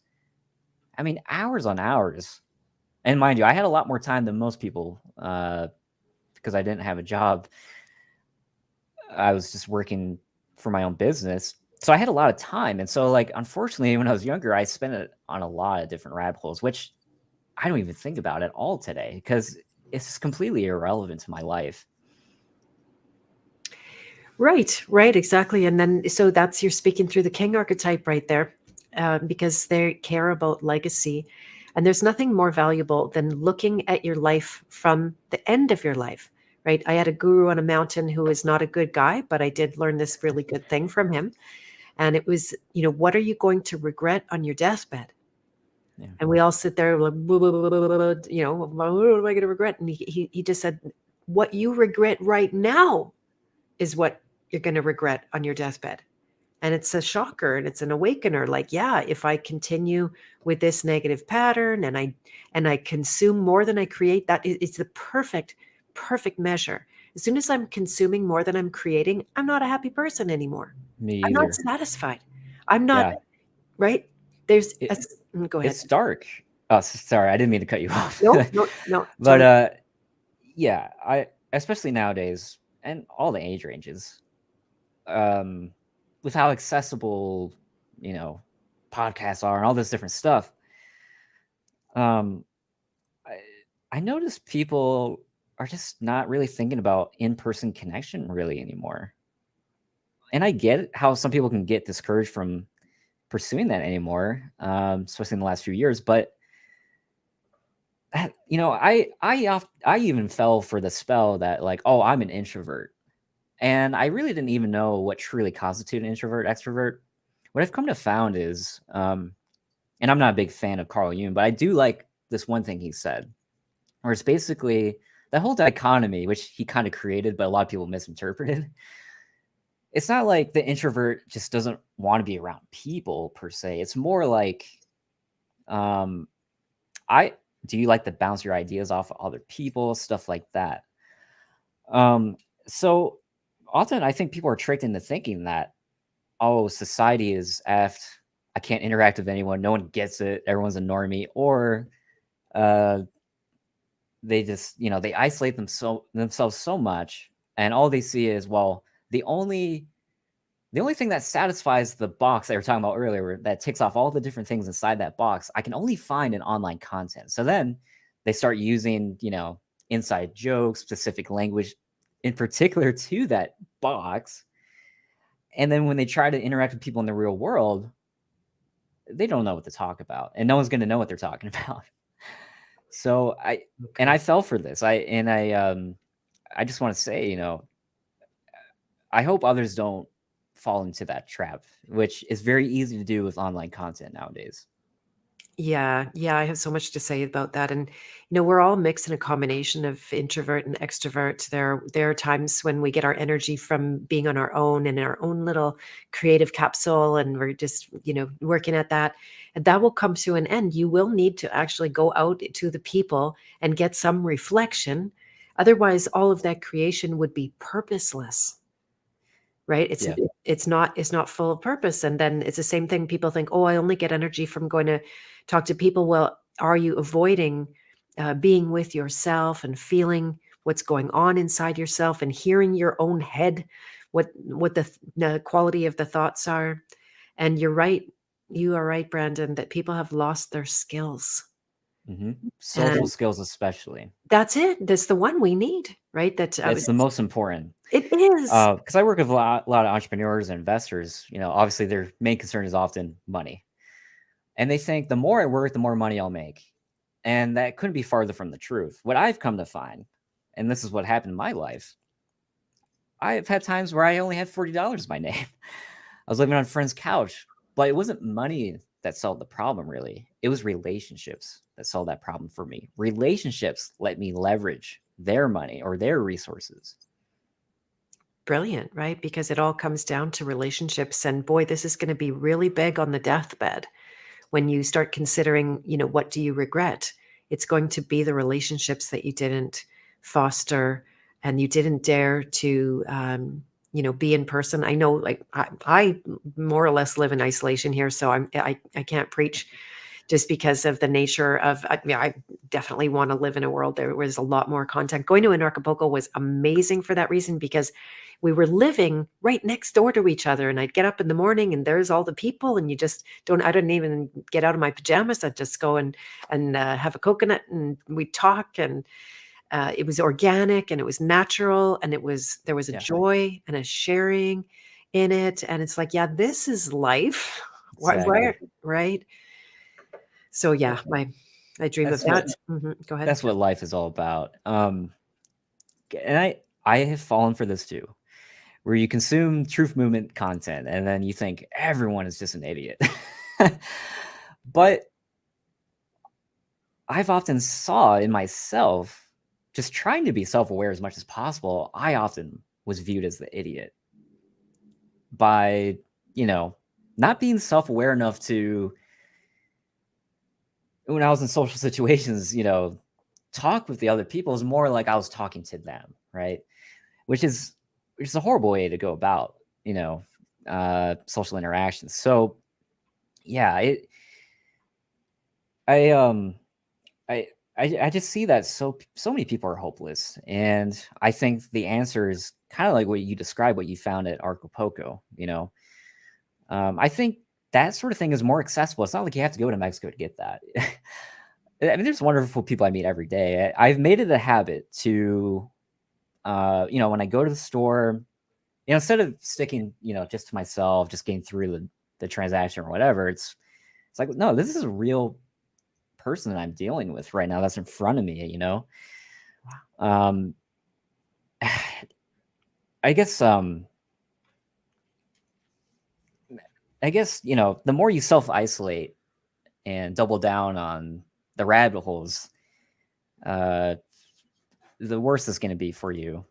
I mean, hours on hours. And mind you, I had a lot more time than most people because I didn't have a job. I was just working for my own business. So I had a lot of time. And so, like, unfortunately, when I was younger, I spent it on a lot of different rabbit holes, which I don't even think about at all today because it's just completely irrelevant to my life. Right, right, exactly. And then, so that's you're speaking through the king archetype right there, because they care about legacy. And there's nothing more valuable than looking at your life from the end of your life, right? I had a guru on a mountain who is not a good guy, but I did learn this really good thing from him. And it was, what are you going to regret on your deathbed? Yeah. And we all sit there like, "Blah, blah, blah, blah, blah, blah," what am I going to regret? And he just said, what you regret right now is what you're going to regret on your deathbed. And it's a shocker and it's an awakener. Like, yeah, if I continue with this negative pattern and I consume more than I create, it's the perfect measure. As soon as I'm consuming more than I'm creating, I'm not a happy person anymore. Me I'm not either. satisfied. I'm not, Yeah. right? There's a, It, go ahead. it's dark. Oh, sorry. I didn't mean to cut you off. No, no, no. But Totally. yeah, I especially nowadays and all the age ranges, um, with how accessible, you know, podcasts are and all this different stuff. Um, I, I notice people are just not really thinking about in-person connection really anymore. And I get how some people can get discouraged from pursuing that anymore, especially in the last few years. But I even fell for the spell that like, oh, I'm an introvert, and I really didn't even know what truly constituted an introvert, extrovert. What I've come to found is, and I'm not a big fan of Carl Jung, but I do like this one thing he said, where it's basically that whole dichotomy, which he kind of created, but a lot of people misinterpreted. It's not like the introvert just doesn't want to be around people per se. It's more like, um, I do you like to bounce your ideas off of other people, stuff like that. So often I think people are tricked into thinking that, oh, society is effed. I can't interact with anyone. No one gets it. Everyone's a normie. Or uh, they just, they isolate themselves so much. And all they see is, well, the only the only thing that satisfies the box that we were talking about earlier, that ticks off all the different things inside that box, I can only find in online content. So then they start using, inside jokes, specific language in particular to that box. And then when they try to interact with people in the real world, they don't know what to talk about, and no one's going to know what they're talking about. So I Okay. fell for this. I I just want to say, I hope others don't fall into that trap, which is very easy to do with online content nowadays. Yeah, yeah, I have so much to say about that. And we're all mixed in a combination of introvert and extrovert. There are times when we get our energy from being on our own in our own little creative capsule, and we're just, working at that. And that will come to an end. You will need to actually go out to the people and get some reflection. Otherwise, all of that creation would be purposeless, right? It's Yeah. it's not full of purpose. And then it's the same thing. People think, oh, I only get energy from going to talk to people. Well, are you avoiding being with yourself and feeling what's going on inside yourself and hearing your own head, what the quality of the thoughts are? And you are right, Brandon, that people have lost their skills. Social And skills, especially. that's it. That's the one we need, right? That It's the most important. it is. Because I work with a lot of entrepreneurs and investors. Obviously their main concern is often money, and they think the more I work, the more money I'll make, and that couldn't be farther from the truth. What I've come to find, and this is what happened in my life, I've had times where I only had $40 in my name. I was living on a friend's couch, but it wasn't money that solved the problem, really. It was relationships that solved that problem for me. Relationships let me leverage their money or their resources. Brilliant, right? Because it all comes down to relationships. And boy, this is going to be really big on the deathbed when you start considering, what do you regret? It's going to be the relationships that you didn't foster and you didn't dare to, be in person. I know, like, I more or less live in isolation here, so I can't preach just because of the nature of, I definitely want to live in a world there was a lot more content. Going to Acapulco was amazing for that reason, because we were living right next door to each other, and I'd get up in the morning and there's all the people, and I didn't even get out of my pajamas. I'd just go and have a coconut and we'd talk, and it was organic and it was natural, and there was a Yeah, joy and a sharing in it. And it's like, yeah, this is life. exactly. Right? So yeah, That- I dream of That's that. what Go ahead. that's what life is all about. And I have fallen for this too, where you consume truth movement content and then you think everyone is just an idiot. But I've often saw in myself, just trying to be self-aware as much as possible, I often was viewed as the idiot by, not being self-aware enough to, when I was in social situations, talk with the other people is more like I was talking to them, right? Which is a horrible way to go about, social interactions. So yeah, I um I just see that so many people are hopeless, and I think the answer is kind of like what you described, what you found at Acapulco. I think that sort of thing is more accessible. It's not like you have to go to Mexico to get that. I mean, there's wonderful people I meet every day. I've made it a habit to, when I go to the store, instead of sticking, just to myself, just getting through the transaction or whatever, it's like, no, this is a real person that I'm dealing with right now that's in front of me. Um, I guess, the more you self isolate and double down on the rabbit holes, uh, the worse it's going to be for you.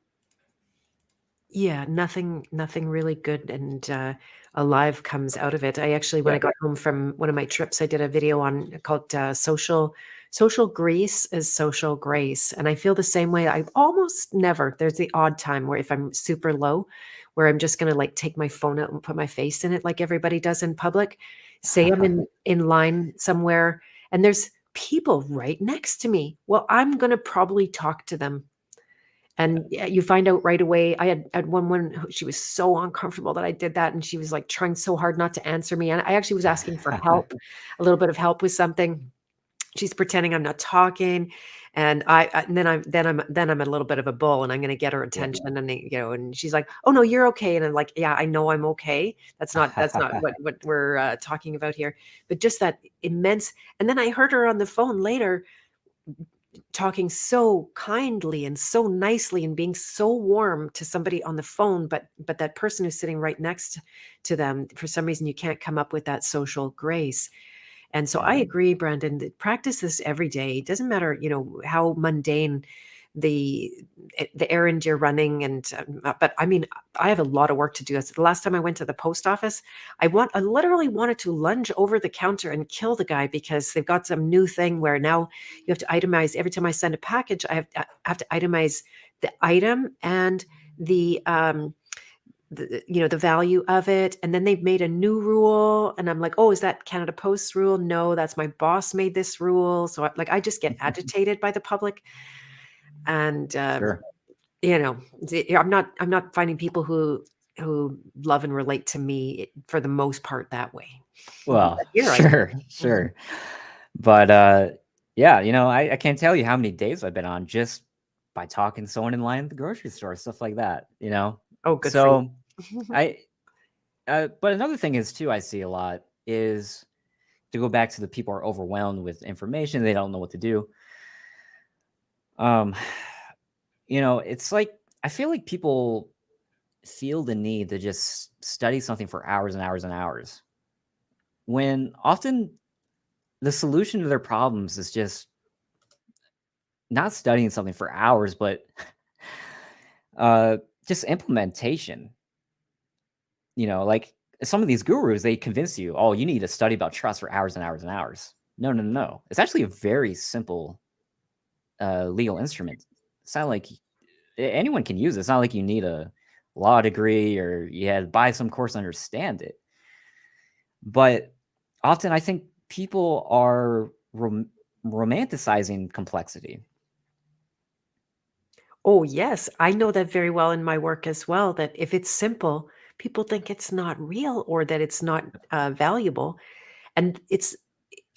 Yeah, nothing really good and alive comes out of it. I actually, when I Yeah. got home from one of my trips, I did a video on called social grease is social grace. And I feel the same way. I almost never, there's the odd time where if I'm super low, where I'm just gonna like take my phone out and put my face in it like everybody does in public. Say I'm in line somewhere and there's people right next to me. Well, I'm gonna probably talk to them, Yeah. and you find out right away. I had one who she was so uncomfortable that I did that, and she was like trying so hard not to answer me. And I actually was asking for help, a little bit of help with something. She's pretending I'm not talking, and then I'm a little bit of a bull, and I'm going to get her Yeah. attention. And and she's like, "Oh no, you're okay." And I'm like, "Yeah, I know I'm okay. That's not what we're talking about here." But just that immense. And then I heard her on the phone later. talking so kindly and so nicely and being so warm to somebody on the phone, but that person who's sitting right next to them, for some reason you can't come up with that social grace. And so I Yeah. agree, Brandon, that practice this every day. It doesn't matter, how mundane the the errand you're running. And but I mean, I have a lot of work to do. The last time I went to the post office, I literally wanted to lunge over the counter and kill the guy because they've got some new thing where now you have to itemize every time I send a package. I have to itemize the item and the value of it. And then they've made a new rule, and I'm like, oh, is that Canada Post rule? No, that's my boss made this rule. So I just get agitated by the public. And Sure. I'm not finding people who love and relate to me for the most part that way. Well, But here I do. sure, sure. But yeah, I can't tell you how many days I've been on just by talking to someone in line at the grocery store, stuff like that. Oh, good for you. So I but another thing is too, I see a lot is to go back to the people are overwhelmed with information, they don't know what to do. Um, it's like I feel like people feel the need to just study something for hours and hours and hours. When often the solution to their problems is just not studying something for hours, but uh, just implementation. Like some of these gurus, they convince you, oh, you need to study about trust for hours and hours and hours. No, no, no, no. It's actually a very simple legal instrument. It's not like anyone can use it. It's not like you need a law degree or you had to buy some course to understand it. But often I think people are romanticizing complexity. Oh, yes. I know that very well in my work as well, that if it's simple, people think it's not real or that it's not valuable. And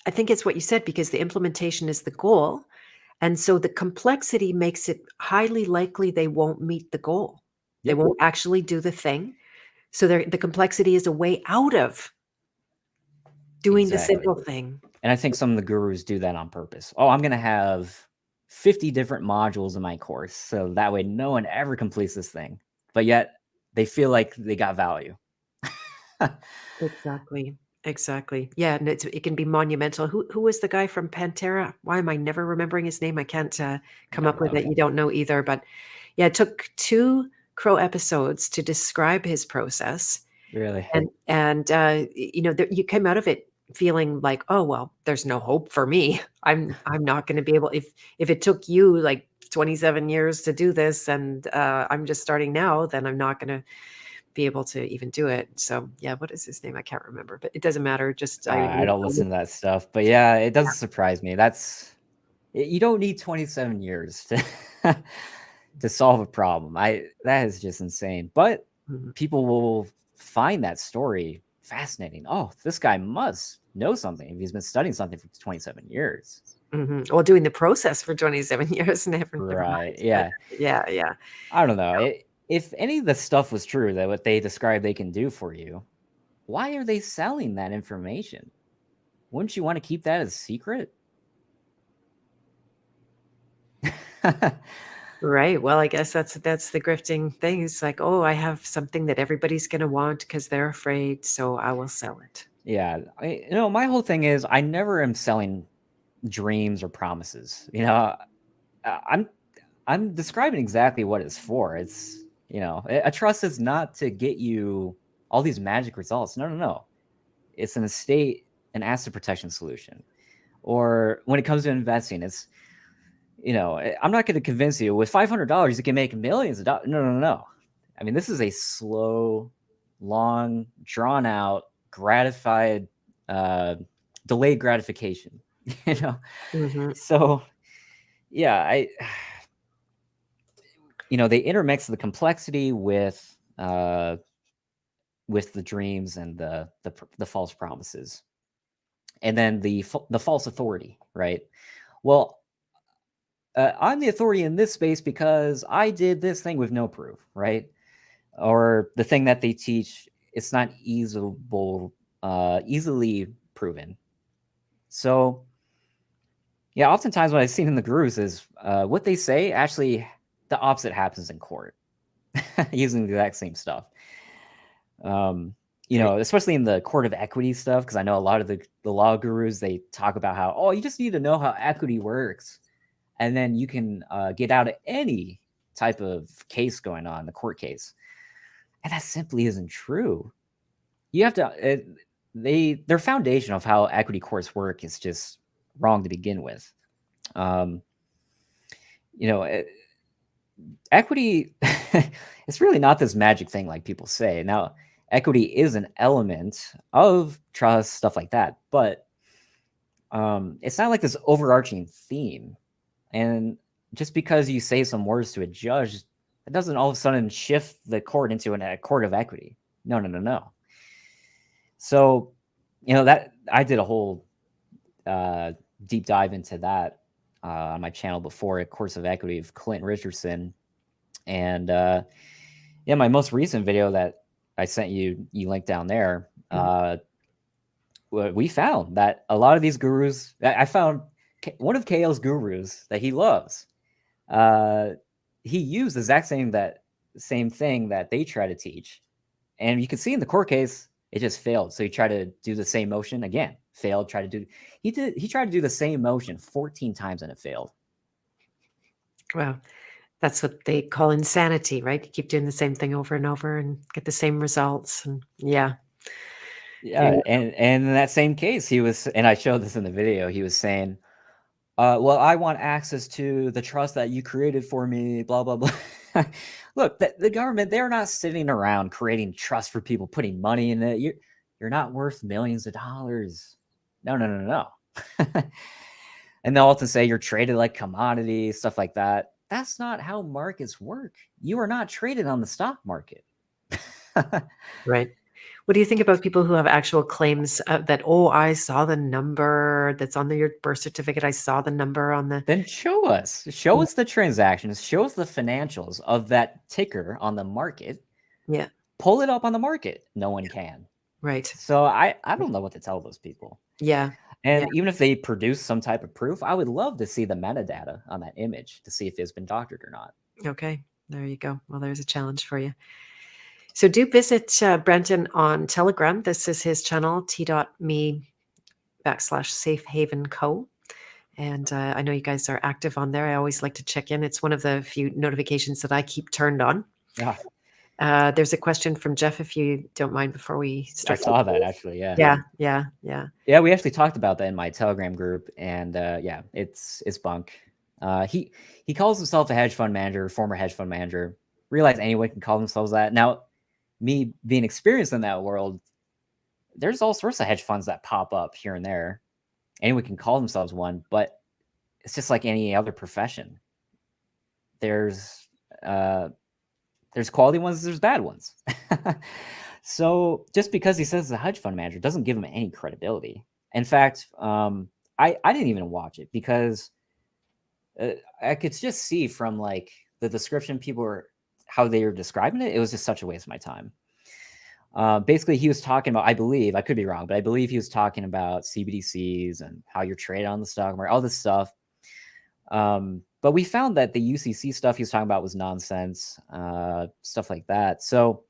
I think it's what you said, because the implementation is the goal. And so the complexity makes it highly likely they won't meet the goal. They Yep, won't actually do the thing. So the complexity is a way out of doing the exactly. simple thing. And I think some of the gurus do that on purpose. Oh, I'm going to have 50 different modules in my course. So that way no one ever completes this thing. But yet they feel like they got value. Exactly. Exactly. Yeah, and it can be monumental. Who was the guy from Pantera? Why am I never remembering his name? I can't I come don't up with know. it. You don't know either, but yeah, it took 2 Crow episodes to describe his process. Really? You came out of it feeling like, oh well, there's no hope for me. I'm not going to be able, if it took you like 27 years to do this, and I'm just starting now, then I'm not going to be able to even do it. So yeah, what is his name? I can't remember, but it doesn't matter. Just I don't listen to that stuff. But yeah, it doesn't surprise me. You don't need 27 years to to solve a problem. That is just insane. But Mhm, people will find that story fascinating. Oh, this guy must know something if he's been studying something for 27 years. mhm. Well, doing the process for 27 years, never Right. mind. But Yeah. yeah, yeah. I don't know. If any of the stuff was true that what they describe they can do for you, why are they selling that information? Wouldn't you want to keep that as a secret? Right. Well, I guess that's the grifting thing. It's like, oh, I have something that everybody's going to want because they're afraid, so I will sell it. Yeah. My whole thing is I never am selling dreams or promises. I'm I'm describing exactly what it's for. It's a trust is not to get you all these magic results. No, no, no. It's an asset protection solution. Or when it comes to investing, I'm not going to convince you with $500 you can make millions of dollars. No, no, no, no. I mean, this is a slow, long, drawn out, gratified, uh, delayed gratification. You know, Hmm. so yeah, they intermix the complexity with the dreams and the false promises, and then the false authority, right? Well, I'm the authority in this space because I did this thing with no proof, right? Or the thing that they teach, it's not easily proven. So, Yeah, oftentimes what I've seen in the gurus is what they say actually the opposite happens in court using the exact same stuff. You know, especially in the court of equity stuff, because I know a lot of the law gurus, they talk about how, oh, you just need to know how equity works, and then you can get out of any type of case going on, the court case. And that simply isn't true. You have to, their foundation of how equity courts work is just wrong to begin with. You know, equity, it's really not this magic thing like people say. Now, equity is an element of trust, stuff like that, but it's not like this overarching theme. And just because you say some words to a judge, it doesn't all of a sudden shift the court into a court of equity. No, no, no, no. So, you know, that I did a whole deep dive into that on my channel before, A Course of Equity of Clint Richardson. And yeah, my most recent video that I sent you, you link down there, we found that a lot of these gurus, I found one of KL's gurus that he loves, he used the exact same thing that they try to teach. And you can see in the court case, it just failed. So he tried to do the same motion again, failed, he tried to do the same motion 14 times and it failed. Wow. That's what they call insanity, right? You keep doing the same thing over and over and get the same results. And yeah. Yeah. And in that same case, he was, and I showed this in the video, he was saying, well, I want access to the trust that you created for me, blah, blah, blah. Look, the government, they're not sitting around creating trust for people, putting money in it. You're not worth millions of dollars. No, no, no, no. And they'll often say you're traded like commodities, stuff like that. That's not how markets work. You are not traded on the stock market. Right. What do you think about people who have actual claims that, oh, I saw the number that's on your birth certificate. I saw the number on the. Then show us the transactions, show us the financials of that ticker on the market. Yeah. Pull it up on the market. No one can. Right. So I don't know what to tell those people. Yeah. And even if they produce some type of proof, I would love to see the metadata on that image to see if it's been doctored or not. Okay. There you go. Well, there's a challenge for you. So do visit Brenton on Telegram. This is his channel, t.me/safehavenco. And I know you guys are active on there. I always like to check in. It's one of the few notifications that I keep turned on. Yeah. There's a question from Jeff, if you don't mind, before we start. I saw that actually. Yeah. Yeah. Yeah, we actually talked about that in my Telegram group, and yeah, it's bunk. He calls himself a hedge fund manager, former hedge fund manager. Realize anyone can call themselves that. Now, me being experienced in that world, there's all sorts of hedge funds that pop up here and there. Anyone can call themselves one, but it's just like any other profession. There's quality ones, there's bad ones. So just because he says he's a hedge fund manager doesn't give him any credibility. In fact, I didn't even watch it because I could just see from like the description how they were describing it. It was just such a waste of my time. Basically, he was talking about, I believe, I could be wrong, but I believe he was talking about CBDCs and how you're traded on the stock market, all this stuff. But we found that the UCC stuff he was talking about was nonsense, stuff like that. So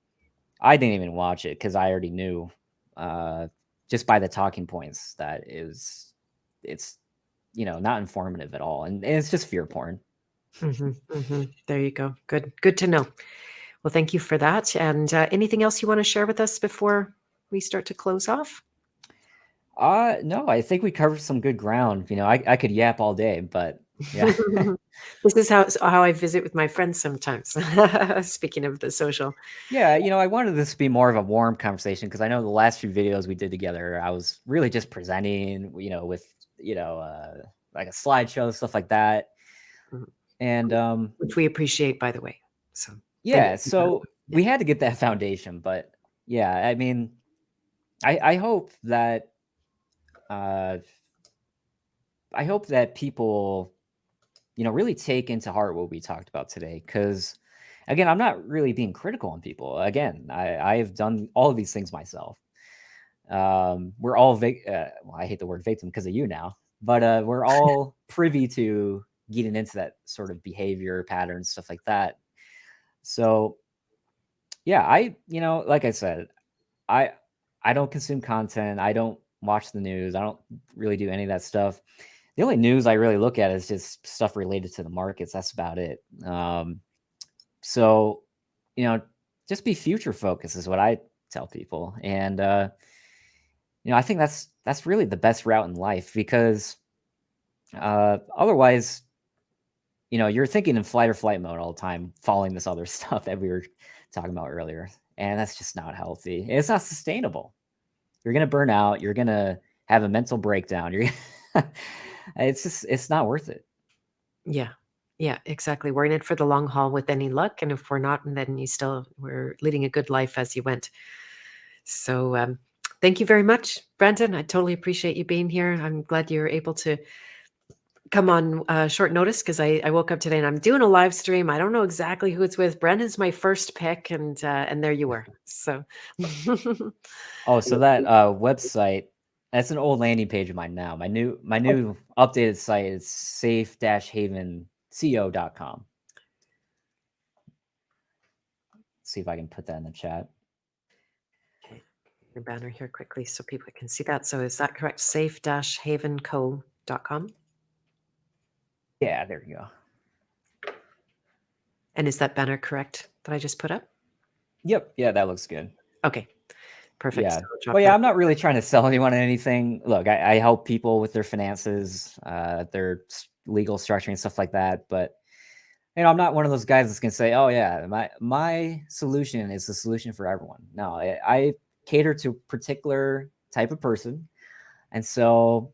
I didn't even watch it because I already knew just by the talking points that it's not informative at all, and it's just fear porn. There you go. Good to know. Well, thank you for that. And anything else you want to share with us before we start to close off? No, I think we covered some good ground. I could yap all day, but yeah. This is how I visit with my friends sometimes. Speaking of the social. Yeah, I wanted this to be more of a warm conversation because I know the last few videos we did together, I was really just presenting, with like a slideshow, stuff like that. And which we appreciate, by the way. So yeah, so we had to get that foundation, but yeah, I mean, I hope that people really take into heart what we talked about today, because again, I'm not really being critical on people. Again, I have done all of these things myself. We're all well, I hate the word victim because of you now, but we're all privy to getting into that sort of behavior patterns, stuff like that. So yeah, like I said, I I don't consume content. I don't watch the news. I don't really do any of that stuff. The only news I really look at is just stuff related to the markets. That's about it. So, you know, just be future focused is what I tell people. And I think that's really the best route in life, because otherwise, you're thinking in fight or flight mode all the time, following this other stuff that we were talking about earlier. And that's just not healthy. It's not sustainable. You're going to burn out. You're going to have a mental breakdown. It's not worth it. Yeah. Yeah, exactly. We're in it for the long haul with any luck. And if we're not, then we're leading a good life as you went. So thank you very much, Brandon. I totally appreciate you being here. I'm glad you're able to come on short notice, because I woke up today and I'm doing a live stream. I don't know exactly who it's with. Brandon's my first pick, and there you were. So Oh, so that website, that's an old landing page of mine now. My new updated site is safe-havenco.com. See if I can put that in the chat. Okay, your banner here quickly so people can see that. So is that correct? safe-havenco.com. Yeah, there you go. And is that banner correct that I just put up? Yep. Yeah, that looks good. Okay, perfect. Yeah. So I'll drop Well, yeah, that. I'm not really trying to sell anyone anything. Look, I help people with their finances, their legal structuring, stuff like that. But I'm not one of those guys that's gonna say, "Oh yeah, my solution is the solution for everyone." No, I cater to a particular type of person, and so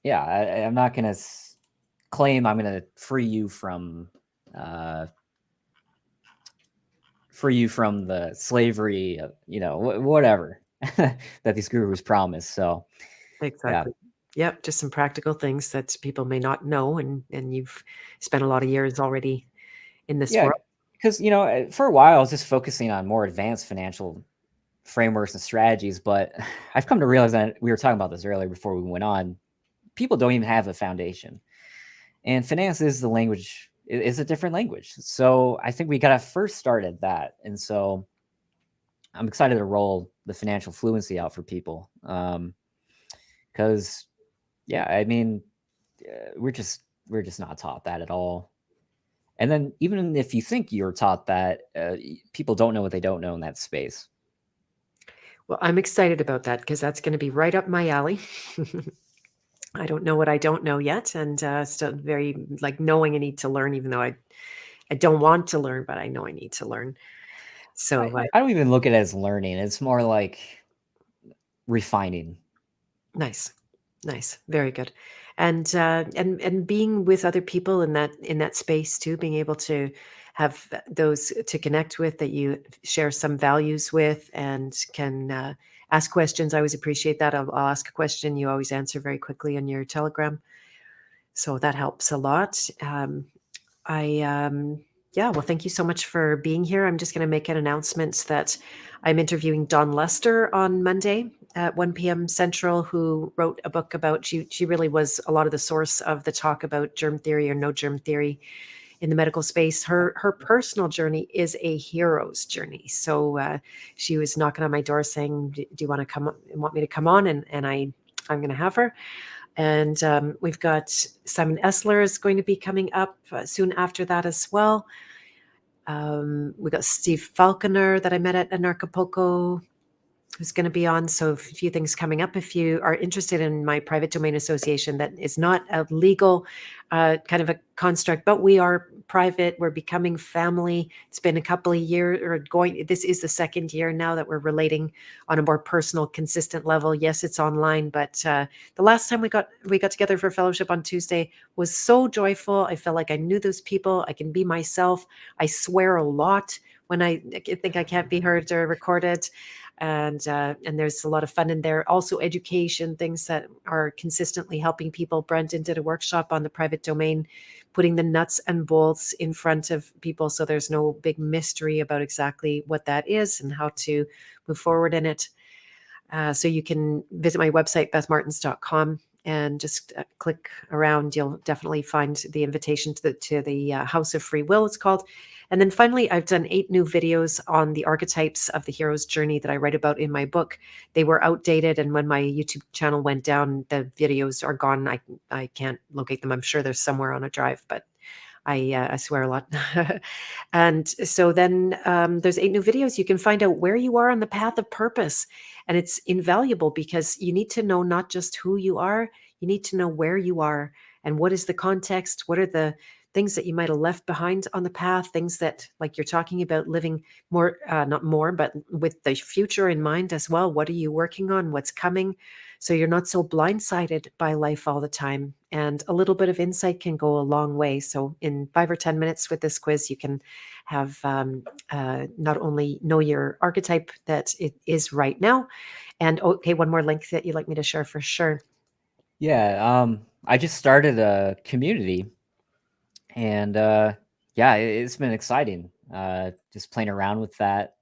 yeah, I'm not gonna claim I'm gonna free you from the slavery, whatever that these gurus promise. So yeah, Exactly. Yep, just some practical things that people may not know, and you've spent a lot of years already in this yeah, world. because for a while I was just focusing on more advanced financial frameworks and strategies, but I've come to realize that we were talking about this earlier before we went on. People don't even have a foundation, and finance is the language. It's a different language. So I think we got to first start at that. And so I'm excited to roll the financial fluency out for people. Because yeah, I mean, we're just not taught that at all. And then even if you think you're taught that, people don't know what they don't know in that space. Well, I'm excited about that because that's going to be right up my alley. I don't know what I don't know yet, and still very like knowing I need to learn, even though I don't want to learn, but I know I need to learn. So I don't even look at it as learning. It's more like refining. nice, nice, very good, and being with other people in that space too, being able to have those to connect with that you share some values with, and can ask questions. I always appreciate that. I'll ask a question, you always answer very quickly on your Telegram, so that helps a lot. I Yeah, well, thank you so much for being here. I'm just going to make an announcement that I'm interviewing Dawn Lester on Monday at 1 p.m. Central, who wrote a book about she really was a lot of the source of the talk about germ theory or no germ theory in the medical space. Her personal journey is a hero's journey. So she was knocking on my door saying, "Do you want to want me to come on?" And I'm going to have her. And we've got Simon Essler is going to be coming up soon after that as well. We got Steve Falconer that I met at Anarchapulco, who's going to be on. So a few things coming up. If you are interested in my private domain association, that is not a legal kind of a construct, but we are private. We're becoming family. It's been a couple of years this is the second year now that we're relating on a more personal, consistent level. Yes, it's online, but the last time we got together for fellowship on Tuesday was so joyful. I felt like I knew those people. I can be myself. I swear a lot when I think I can't be heard or recorded. And there's a lot of fun in there. Also education, things that are consistently helping people. Brendan did a workshop on the private domain, putting the nuts and bolts in front of people, so there's no big mystery about exactly what that is and how to move forward in it. So you can visit my website, bethmartins.com. and just click around. You'll definitely find the invitation to the House of Free Will, it's called. And then finally, I've done 8 new videos on the archetypes of the hero's journey that I write about in my book. They were outdated, and when my YouTube channel went down, the videos are gone. I can't locate them. I'm sure they're somewhere on a drive, but I swear a lot. And so then there's 8 new videos. You can find out where you are on the path of purpose. And it's invaluable because you need to know not just who you are, you need to know where you are and what is the context, what are the things that you might have left behind on the path, things that, like you're talking about, living more, not more, but with the future in mind as well. What are you working on? What's coming? So you're not so blindsided by life all the time. And a little bit of insight can go a long way. So in 5 or 10 minutes with this quiz, you can have not only know your archetype that it is right now, and okay, one more link that you'd like me to share for sure. Yeah, I just started a community, and yeah, it's been exciting. Just playing around with that,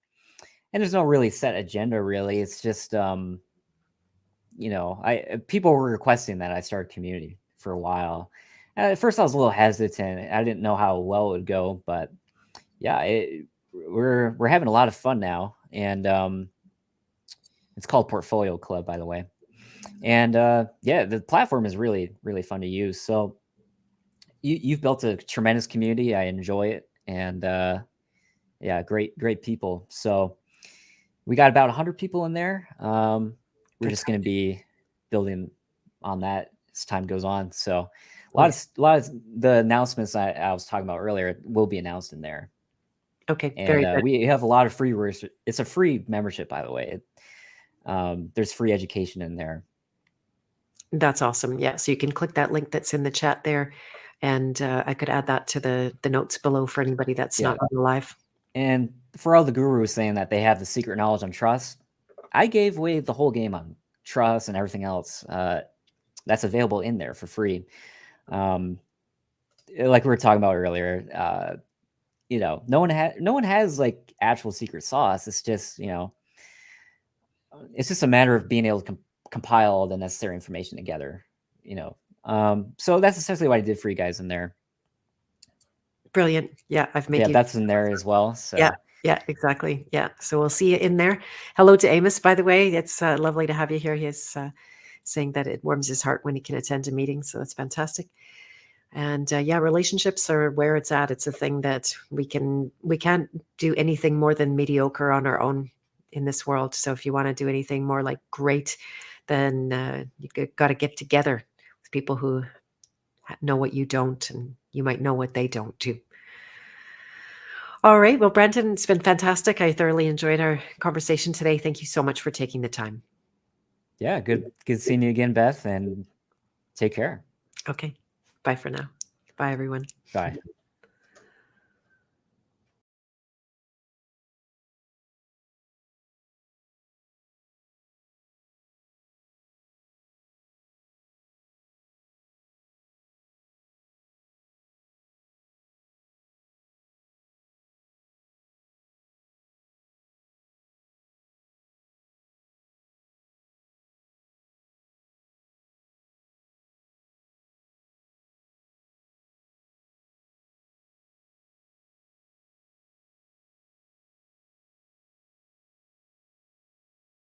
and there's no really set agenda. Really, it's just people were requesting that I start a community for a while. At first, I was a little hesitant. I didn't know how well it would go, but yeah, we're having a lot of fun now, and it's called Portfolio Club, by the way. And yeah, the platform is really really fun to use. So you've built a tremendous community. I enjoy it, and yeah, great people. So we got about 100 people in there. We're just going to be building on that as time goes on. So a lot of the announcements I was talking about earlier will be announced in there. Okay, And very good. we have a lot of free. It's a free membership, by the way. There's free education in there. That's awesome. Yeah, so you can click that link that's in the chat there, and I could add that to the notes below for anybody that's not on the live. And for all the gurus saying that they have the secret knowledge on trust, I gave away the whole game on trust and everything else. That's available in there for free. Like we were talking about earlier, no one has like actual secret sauce. It's just it's just a matter of being able to compile all the necessary information together. So that's essentially what I did for you guys in there. Brilliant. Yeah, I've made Yeah, you. that's in there as well. So Yeah, exactly. Yeah, so we'll see you in there. Hello to Amos, by the way. It's lovely to have you here. He's saying that it warms his heart when he can attend a meeting, so that's fantastic. And yeah, relationships are where it's at. It's a thing that we can't do anything more than mediocre on our own in this world. So if you want to do anything more like great, then you got to get together with people who know what you don't, and you might know what they don't too. All right. Well, Brenton, it's been fantastic. I thoroughly enjoyed our conversation today. Thank you so much for taking the time. yeah, good seeing you again, Beth, and take care. Okay. Bye for now. Bye, everyone. Bye.